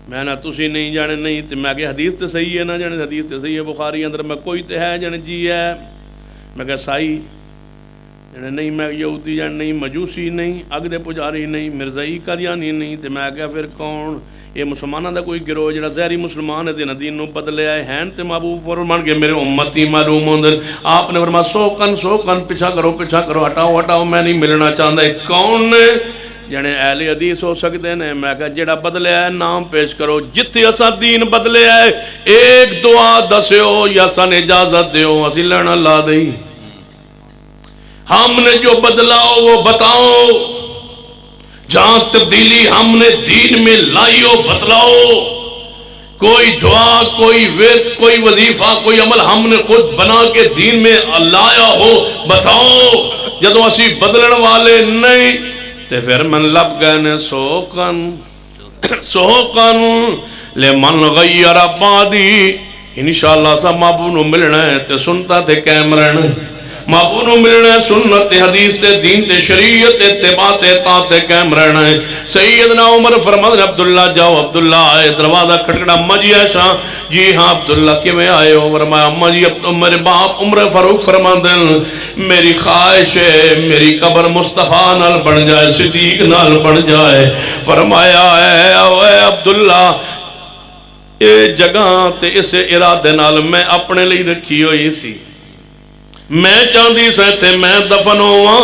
میں نہ تسی نہیں جانے نہیں تو میں کہ حدیث تے صحیح ہے نہ جانے حدیث تے صحیح ہے بخاری اندر میں کوئی تے ہے جانے جی ہے میں کہ سائی جانے نہیں میں یہودی جانے نہیں مجوسی نہیں اگدے پجاری نہیں مرزائی قادیانی نہیں تو میں کہ پھر کون یہ مسلمانہ دا کوئی گروہ جڑا ظاہری مسلمان ہے دین دین نو بدلے آئے ہیں تے محبوب فرمان کے میرے امتی معلوم ہوندر آپ نے فرما سوکن پیچھا کرو ہٹاؤ میں نہیں ملنا چاہتا ہے کون نے جانے اہل حدیث ہو سکتے ہیں میں کہا جڑا بدلے آئے نام پیش کرو جتھے اسا دین بدلے آئے ایک دعا دسیو یا سن اجازت دیو اسی لینا لا دئی ہم نے جو بدلاؤ وہ بتاؤ جہاں تبدیلی ہم نے دین میں لائی ہو بتلاؤ کوئی دعا کوئی ویت کوئی وظیفہ کوئی عمل ہم نے خود بنا کے دین میں لایا ہو بتاؤ جدو اسی بدلن والے نہیں تے پھر من لب گئے نے سوکن لمن غیر آبادی انشاءاللہ سب محبوب نو ملنا ہے تے سنتا تے کیمرن محبوب نو ملنا ہے سنت حدیث تے دین تے شریعت اتباع تے اطاعت تے کیمرن ہے. سیدنا عمر فرماتے عبداللہ جاؤ عبداللہ آئے دروازہ کھٹکڑا اما جی ایسا جی ہاں عبداللہ کی میں آئے ہو فرمایا اما جی اب تو میرے باپ عمر فاروق فرماتے ہیں میری خواہش ہے میری قبر مصطفیٰ نال بن جائے صدیق نال بن جائے. فرمایا اے عبداللہ یہ جگہ تے اس ارادے نال میں اپنے لئے رکھی ہوئی سی میں چاندی سے تھے میں دفن ہوا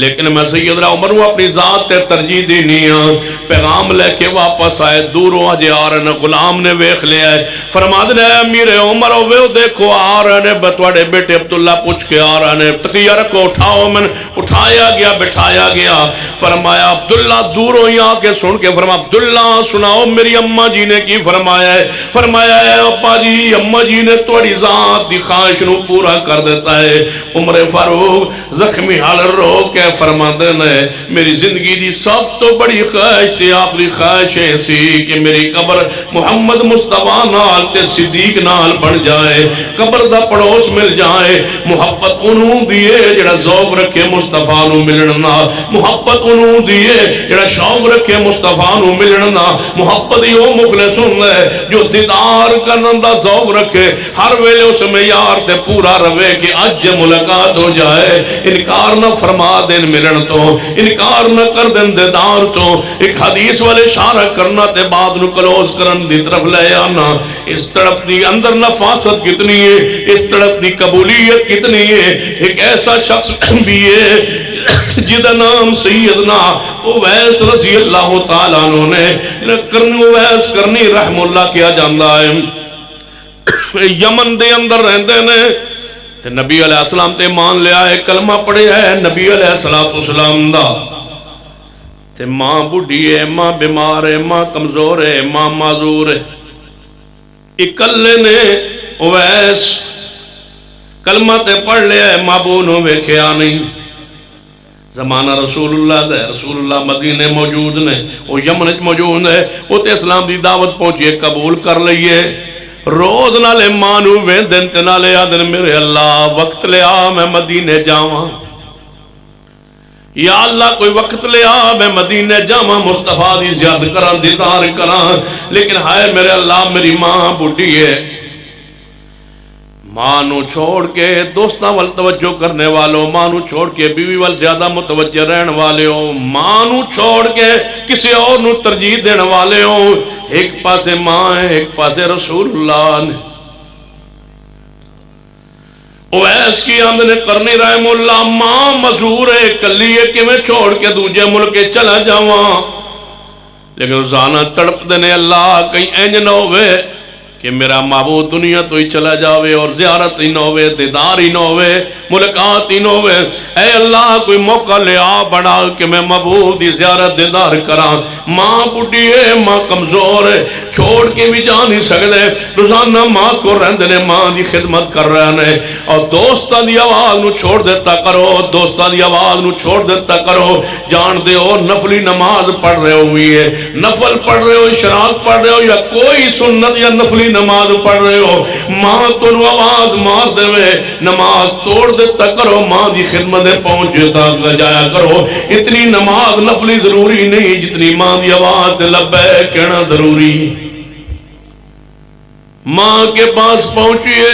لیکن میں سیدنا عمر وہ اپنی ذات تے ترجیح دی نہیں پیغام لے کے واپس آئے دوروں آجے آ رہے ہیں غلام نے ویخ لے آئے فرما دے امیر عمر وہ دیکھو آ رہے ہیں بتواڑے بیٹے عبداللہ پوچھ کے آ رہے ہیں تقیہ رکھو اٹھاؤ میں اٹھایا گیا بٹھایا گیا فرمایا عبداللہ دوروں ہی آ کے سن کے فرمایا عبداللہ سناؤ میری اماں جی نے کی فرمایا ہے فرمایا ہے ابا جی اماں جی نے توڑی ذات دی خواہش نو پورا کر دیتا ہے. عمر فاروق زخمی حال رو کے فرماندے نے میری زندگی دی سب تو بڑی خواہش تھی آخری خواہش ایسی کہ میری قبر محمد مصطفیٰ نال تے صدیق نال بن جائے قبر دا پڑوس مل جائے. محبت انہوں دیئے جڑا ذوق رکھے مصطفیٰ نو ملنا محبت انہوں دیئے جڑا شوق رکھے مصطفیٰ نو ملنا محبت ہی وہ مخلصون ہے جو دیدار کرن دا ذوق رکھے ہر ویلے اس میں یار تے پورا روے کہ اج ملاقات ہو جائے انکار نہ فرما دین ملن تو انکار نہ کر دین دیدار تو ایک حدیث والے اشارہ کرنا تے بعد نو کلوز کرن دی طرف لے آنا. اس طرف دی اندر نفاست کتنی ہے اس طرف دی قبولیت کتنی ہے. ایک ایسا شخص بھی ہے جدہ نام سیدنا اویس رضی اللہ تعالیٰ عنہ نے اویس کرنی رحم اللہ کیا جاندہ ہے یمن دے اندر رہندے نے تے نبی علیہ السلام تے مان لیا ہے کلمہ پڑھے ہے نبی علیہ السلام دا تے ماں بڑھی ہے، ماں بیمار ہے، ماں کمزور ہے، ماں معذور ہے. اکلے نے اویس کلمہ تے پڑھ لیا ہے، مابو نو ویکھیا نہیں. زمانہ رسول اللہ دے، رسول اللہ مدینے موجود نے، وہ یمن موجود ہے، وہ تے اسلام دی دعوت پہنچیے، قبول کر لئیے. روز نالے مانو ویندن تے نالے آدن میرے اللہ وقت لے آ میں مدینے جاواں، یا اللہ کوئی وقت لے آ میں مدینے جاواں مصطفیٰ دی زیارت کراں دیدار کراں. لیکن ہائے میرے اللہ میری ماں بڑھی ہے. ماں نو چھوڑ کے دوستاں وال توجہ کرنے والوں، ماں نو چھوڑ کے بیوی وال زیادہ متوجہ رہن والے ہو، ماں نو چھوڑ کے کسی اور نو ترجیح دین والے ہو. ایک پاسے ماں ہے، ایک پاسے رسول اللہ نے. اویس کی آمدن قرنی رحم اللہ ماں مزور ہے، کلی ہے کہ میں چھوڑ کے دوجہ ملک چلا جاواں. لیکن روزانہ تڑپ دینے اللہ کہیں اینج نہ ہوئے کہ میرا معبود دنیا تو ہی چلا جاوے اور زیارت ہی نہ ہوئے، دیدار ہی نہ ہوئے، ملاقات ہی نہ ہوئے. اے اللہ کوئی موقع لے آ بڑا کہ میں معبود دی زیارت دیدار کراں. ماں بڑھی ہے، ماں کمزور ہے، چھوڑ کے بھی جا نہیں سکتے. روزانہ ماں کو رہندے نے، ماں دی خدمت کر رہے ہیں. اور دوستاں دی آواز نو چھوڑ دیتا کرو، دوستاں دی آواز نو چھوڑ دیتا کرو. جان دے ہو نفلی نماز پڑھ رہے ہوئی ہے، نفل پڑھ رہے ہو، اشراق پڑھ رہے ہو، یا کوئی سنت یا نفلی نماز پڑھ رہے ہو، ماں تو آواز مار دے وے نماز توڑ دیتا کرو، ماں دی خدمت پہنچتا جایا کرو. اتنی نماز نفلی ضروری نہیں جتنی ماں دی آواز لبیک کہنا ضروری. ماں کے پاس پہنچیے،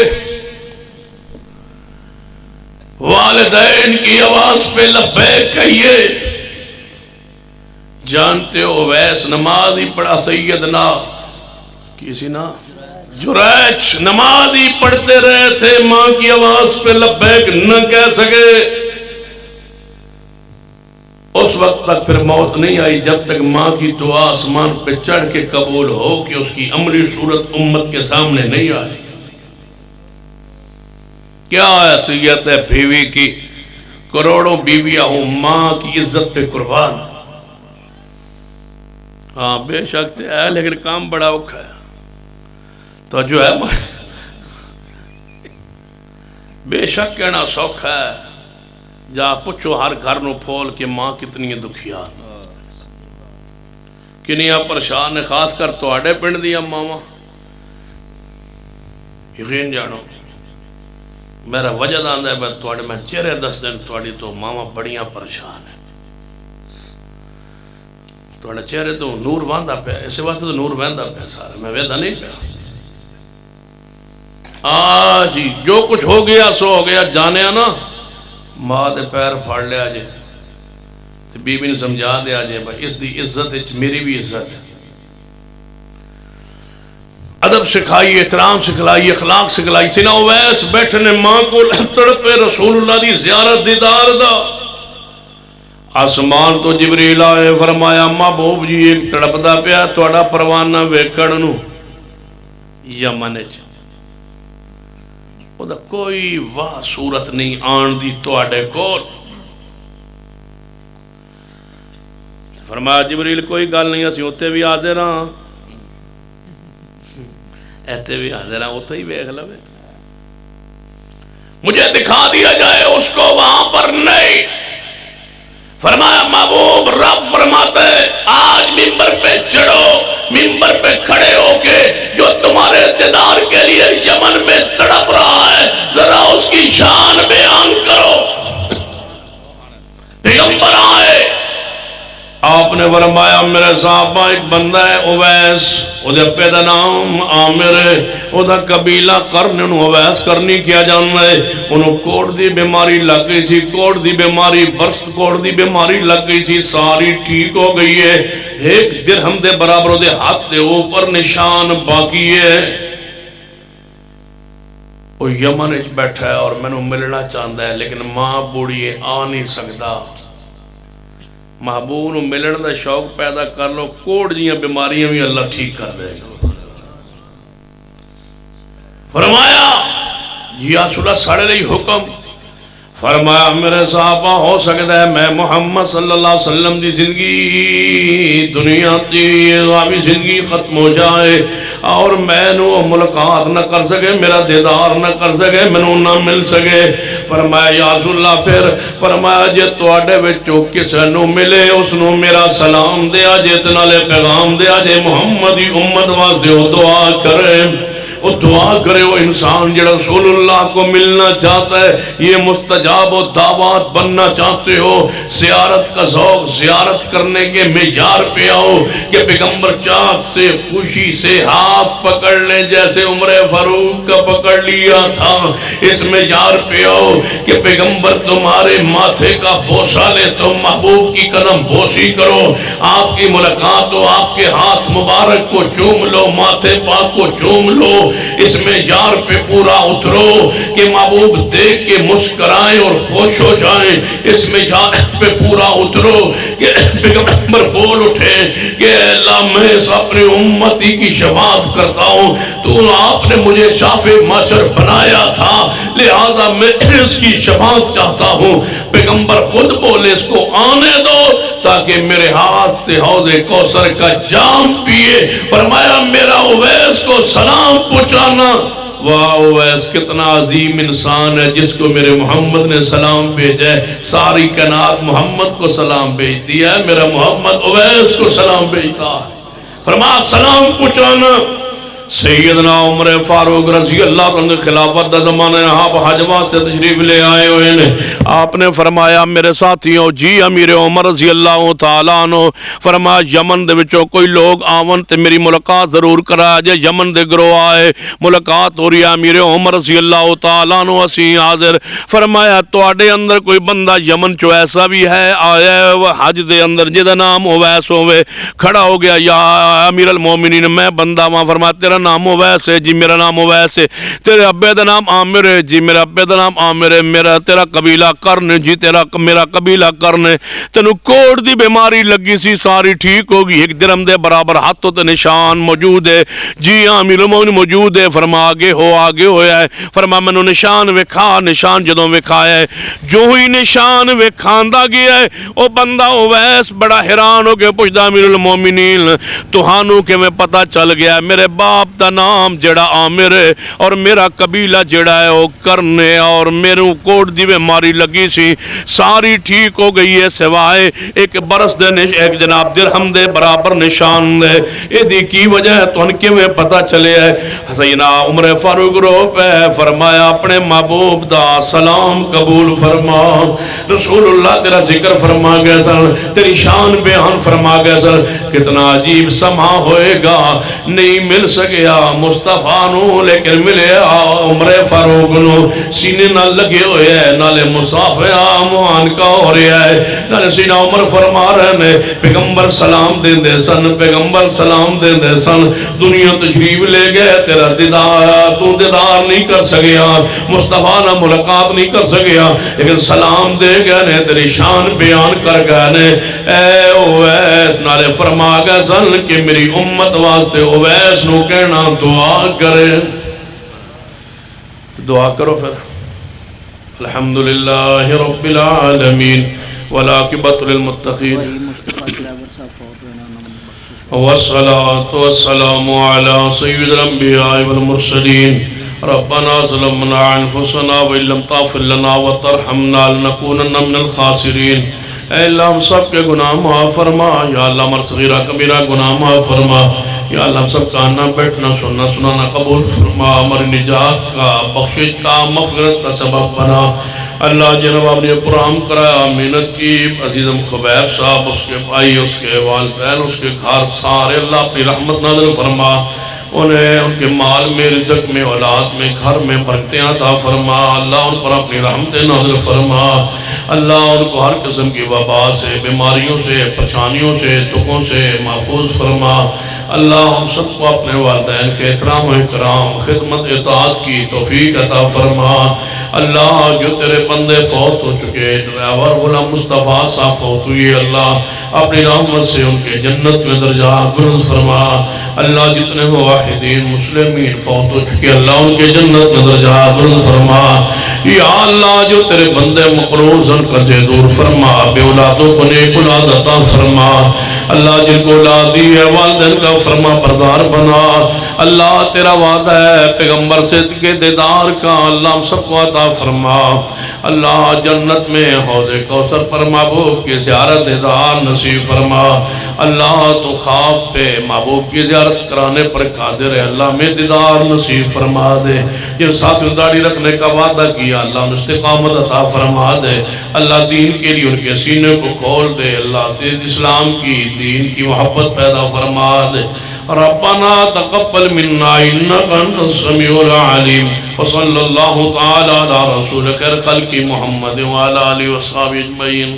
والدین کی آواز پہ لبیک کہیے. جانتے ہو ویس نماز ہی پڑھا سیدنا کسی نا جریج نماز ہی پڑھتے رہے تھے، ماں کی آواز پہ لبیک نہ کہہ سکے. اس وقت تک پھر موت نہیں آئی جب تک ماں کی دعا آسمان پہ چڑھ کے قبول ہو کہ اس کی عملی صورت امت کے سامنے نہیں آئی. کیا حیثیت ہے بیوی کی؟ کروڑوں بیویاں ہوں، ماں کی عزت پہ قربان. ہاں بے شک ہے لیکن کام بڑا اوکھا ہے. تو جو ہے بے شک کہنا سوکھا ہے. جا پچھو ہر گھر نو پھول کے ماں کتنی دکھیا کنیا پریشان ہے، خاص کر تواڈے پنڈ دیا ماما. یقین جانو میرا وجد آندا ہے تواڈے میں چہرے دس دن تواڈی تو ماما بڑیاں پریشان ہے. تواڈے چہرے تو نور واندا پیا، اسی واسطے تو نور ویندا پیا سارا، میں ویندا نہیں پیا. جی جو کچھ ہو گیا سو ہو گیا. جانے نا ماں دے پیر پھاڑ لیا جے تے بی بی نے سمجھا دیا جے بھائی اس دی عزت اچ میری بھی عزت. ادب سکھائی، احترام سکھلائی، اخلاق سکھلائی. سینا اویس بیٹھنے ماں کو تڑپے رسول اللہ دی زیارت دیدار دا. آسمان تو جبریل آئے، فرمایا محبوب جی ایک تڑپ دا پیا تواڈا پروانہ ویکھن نو یمن وچ. وہ کوئی واہ صورت نہیں آن دی تواڈے کول. فرمایا جبریل کوئی گل نہیں، اسی اوتے بھی حاضر ہاں، ایتے بھی حاضر ہاں، اوتے ہی ویکھ لوے. مجھے دکھا دیا جائے اس کو وہاں پر نہیں. فرمایا محبوب رب فرماتے آج ممبر پہ چڑھو، ممبر پہ کھڑے ہو کے جو تمہارے دیدار کے لیے یمن میں تڑپ رہا ہے ذرا اس کی شان بیان کرو. پیغمبر آئے، آپ نے فرمایا میرے صحابہ ایک بندہ ہے اویس، او دے ابے دا نام عامر ہے، او دا قبیلہ قرن، انہوں اویس کرنی کیا جاننا ہے. انہوں کوڑ دی بیماری لگ گئی سی، کوڑ دی بیماری برست کوڑ دی بیماری لگ گئی سی، ساری ٹھیک ہو گئی ہے. ایک درہم دے برابر دے ہاتھ دے اوپر نشان باقی ہے. وہ یمن اچ بیٹھا ہے اور میں نے ملنا چاہتا ہے لیکن ماں بوڑھی ہے آ نہیں سکتا. محبوب نو ملن دا شوق پیدا کر لو، کوڑ جیاں بیماریاں بھی اللہ ٹھیک کر دے گا. فرمایا یا رسول اللہ ساڑھے لئی حکم. فرمایا میرے صحابہ ہو سکتا ہے میں محمد صلی اللہ علیہ وسلم دی زندگی دنیا دی غابی زندگی ختم ہو جائے اور میں نو ملاقات نہ کر سکے میرا دیدار نہ کر سکے میں نو نہ مل سکے فرمایا یا رسول اللہ پھر فرمایا جے تواڈے وچوں کسے نو ملے اس نو میرا سلام دیا جے تے نالے پیغام دیا جے محمد دی امت واسطے وہ دعا کرے وہ دعا کرے وہ انسان جو رسول اللہ کو ملنا چاہتا ہے یہ مستجاب و دعوات بننا چاہتے ہو زیارت کا ذوق زیارت کرنے کے معیار پہ آؤ کہ پیغمبر چاند سے خوشی سے ہاتھ پکڑ لیں جیسے عمر فاروق کا پکڑ لیا تھا اس معیار پہ آؤ کہ پیغمبر تمہارے ماتھے کا بوسہ لے تو محبوب کی قدم بوسی کرو آپ کی ملاقات ہو آپ کے ہاتھ مبارک کو چوم لو ماتھے پاک کو چوم لو اس میں یار پہ پورا اترو کہ محبوب دیکھ کے مسکرائیں اور خوش ہو جائیں اس میں یار پہ پورا اترو کہ پیغمبر بول اٹھے کہ اللہ میں اپنی امتی کی شفاعت کرتا ہوں تو آپ نے مجھے شافع محشر بنایا تھا لہذا میں اس کی شفاعت چاہتا ہوں پیغمبر خود بولے اس کو آنے دو تاکہ میرے ہاتھ سے حوض کوثر کا جام پیے فرمایا میرا اویس کو سلام پہنچانا واہ اویس کتنا عظیم انسان ہے جس کو میرے محمد نے سلام بھیجا ہے ساری کائنات محمد کو سلام بھیجتی ہے میرا محمد اویس کو سلام بھیجتا ہے فرمایا سلام پہنچانا سیدنا عمر فاروق رضی اللہ عنہ خلافت دا زمانے آپ حج واسطے تشریف لے آئے ہوئے نے آپ نے فرمایا میرے ساتھیوں جی امیر عمر رضی اللہ تعالیٰ عنہ فرمایا یمن دے وچوں کوئی لوگ آون تے میری ملاقات ضرور کرا جے یمن دے گروہ آئے ملاقات ہو رہی ہے امیر عمر رضی اللہ تعالیٰ عنہ اسی حاضر فرمایا تواڈے اندر کوئی بندہ یمن چو ایسا بھی ہے آیا ہے وہ حج دے اندر جدا نام اویس ہوئے کھڑا ہو گیا یا امیر المومنین میں بندہ وہاں فرمایا تیرا نام اویس ہے جی میرا نام اویس ہے تیرے ابے دا نام عامر ہے جی میرا ابے دا نام عامر ہے میرا تیرا قبیلہ قرن جی میرا قبیلہ قرن ہے تینو کوڑ دی بیماری لگی سی ساری ٹھیک ہوگی ایک درم دے برابر ہاتھوں تے نشان موجود ہے جی امیر المومنین موجود ہے فرما آگے ہویا ہے فرما میں نو نشان وکھا نشان جدوں وکھایا ہے جو ہی نشان وکھاندا گیا ہے او بندہ اویس بڑا حیران ہو کے پوچھدا امیر المومنین تہانوں کہ میں پتہ چل گیا ہے میرے باپ دا نام جڑا عامر ہے اور میرا قبیلہ جڑا ہے وہ کرنے اور میرے کوڑ دی بیماری لگی سی ساری ٹھیک ہو گئی ہے سوائے ایک برس دے ایک جناب درہم دے برابر نشان دے یہ دی کی وجہ ہے تو ان کے میں پتہ چلے ہے سیدنا عمر فاروق رو پہ فرمایا اپنے محبوب دا سلام قبول فرما رسول اللہ تیرا ذکر فرما گئے سر تیری شان بیان فرما گئے سر کتنا عجیب سما ہوئے گا نہیں مل سکیا مصطفیٰ نو لیکن ملے عمر فاروق نو سینے نہ لگے ہوئے ہیں نالے مصافہ آمان کا ہو رہا ہے نالے سینہ عمر فرما رہے ہیں پیغمبر سلام دیں دے سن پیغمبر سلام دیں دے سن دنیا تشریف لے گئے تیرا دیدار تو دیدار نہیں کر سکیا مصطفیٰ نہ ملاقات نہیں کر سکیا لیکن سلام دے گئے نے تیری شان بیان کر گئے نے اے اویس نالے فرما گئے سن کہ میری امت واسطے اویس نو کہنا دعا کرے دعا کرو پھر الحمدللہ رب العالمین والعاقبۃ للمتقین والصلاة والسلام على سید الانبیاء والمرسلین ربنا ظلمنا انفسنا وإن لم تغفر لنا وترحمنا لنكونن من الخاسرین اے اللہ ہم سب کے گناہ معاف فرما یا اللہ ہمارا صغیرہ کبیرہ گناہ معاف فرما یا اللہ ہم سب کا آنا بیٹھنا سننا سنانا قبول فرما ہماری نجات کا بخشش کا مغفرت کا سبب بنا اللہ جناب آپ نے پرام کرایا محنت کی عزیزم خبیب صاحب اس کے بھائی اس کے والدین اس کے گھر سارے اللہ اپنی رحمت نازل فرما انہیں ان کے مال میں رزق میں اولاد میں گھر میں برکتیں عطا فرما اللہ ان پر اپنی رحمتیں نازل فرما اللہ ان کو ہر قسم کی وبا سے بیماریوں سے پریشانیوں سے دکھوں سے محفوظ فرما اللہ ہم سب کو اپنے والدین کے احترام و اکرام خدمت اطاعت کی توفیق عطا فرما اللہ جو تیرے بندے فوت ہو چکے ڈرائیور غلام مصطفیٰ صاحب فوت ہوئی اللہ اپنی رحمت سے ان کے جنت میں درجات بلند فرما اللہ جتنے موحدین مسلمین فوت ہو چکے اللہ ان کے جنت میں درجات بلند فرما یا اللہ جو تیرے بندے مقروض ہیں قرضے دور فرما، بے اولادوں کو نیک اولاد عطا فرما، اللہ جن کو اولاد دی ہے والدین کا فرما بردار بنا، اللہ تیرا وعدہ ہے پیغمبر سے کے دیدار کا، اللہ ہم سب کو عطا فرما، اللہ جنت میں حوض کوثر پر محبوب کی زیارت دیدار نصیب فرما، اللہ تو خواب پہ محبوب کی زیارت کرانے پر قادر ہے، اللہ میں دیدار نصیب فرما دے، جن ساتھ داڑھی رکھنے کا وعدہ کیا اللہ ہم استقامت عطا فرما دے، اللہ دین کے لیے ان کے سینے کو کھول دے، اللہ اسلام کی دین کی محبت پیدا فرما دے، ربنا تقبل منا انك انت السميع العليم وصلى الله تعالى على رسول خير خلق محمد وعلى اله وصحبه اجمعين.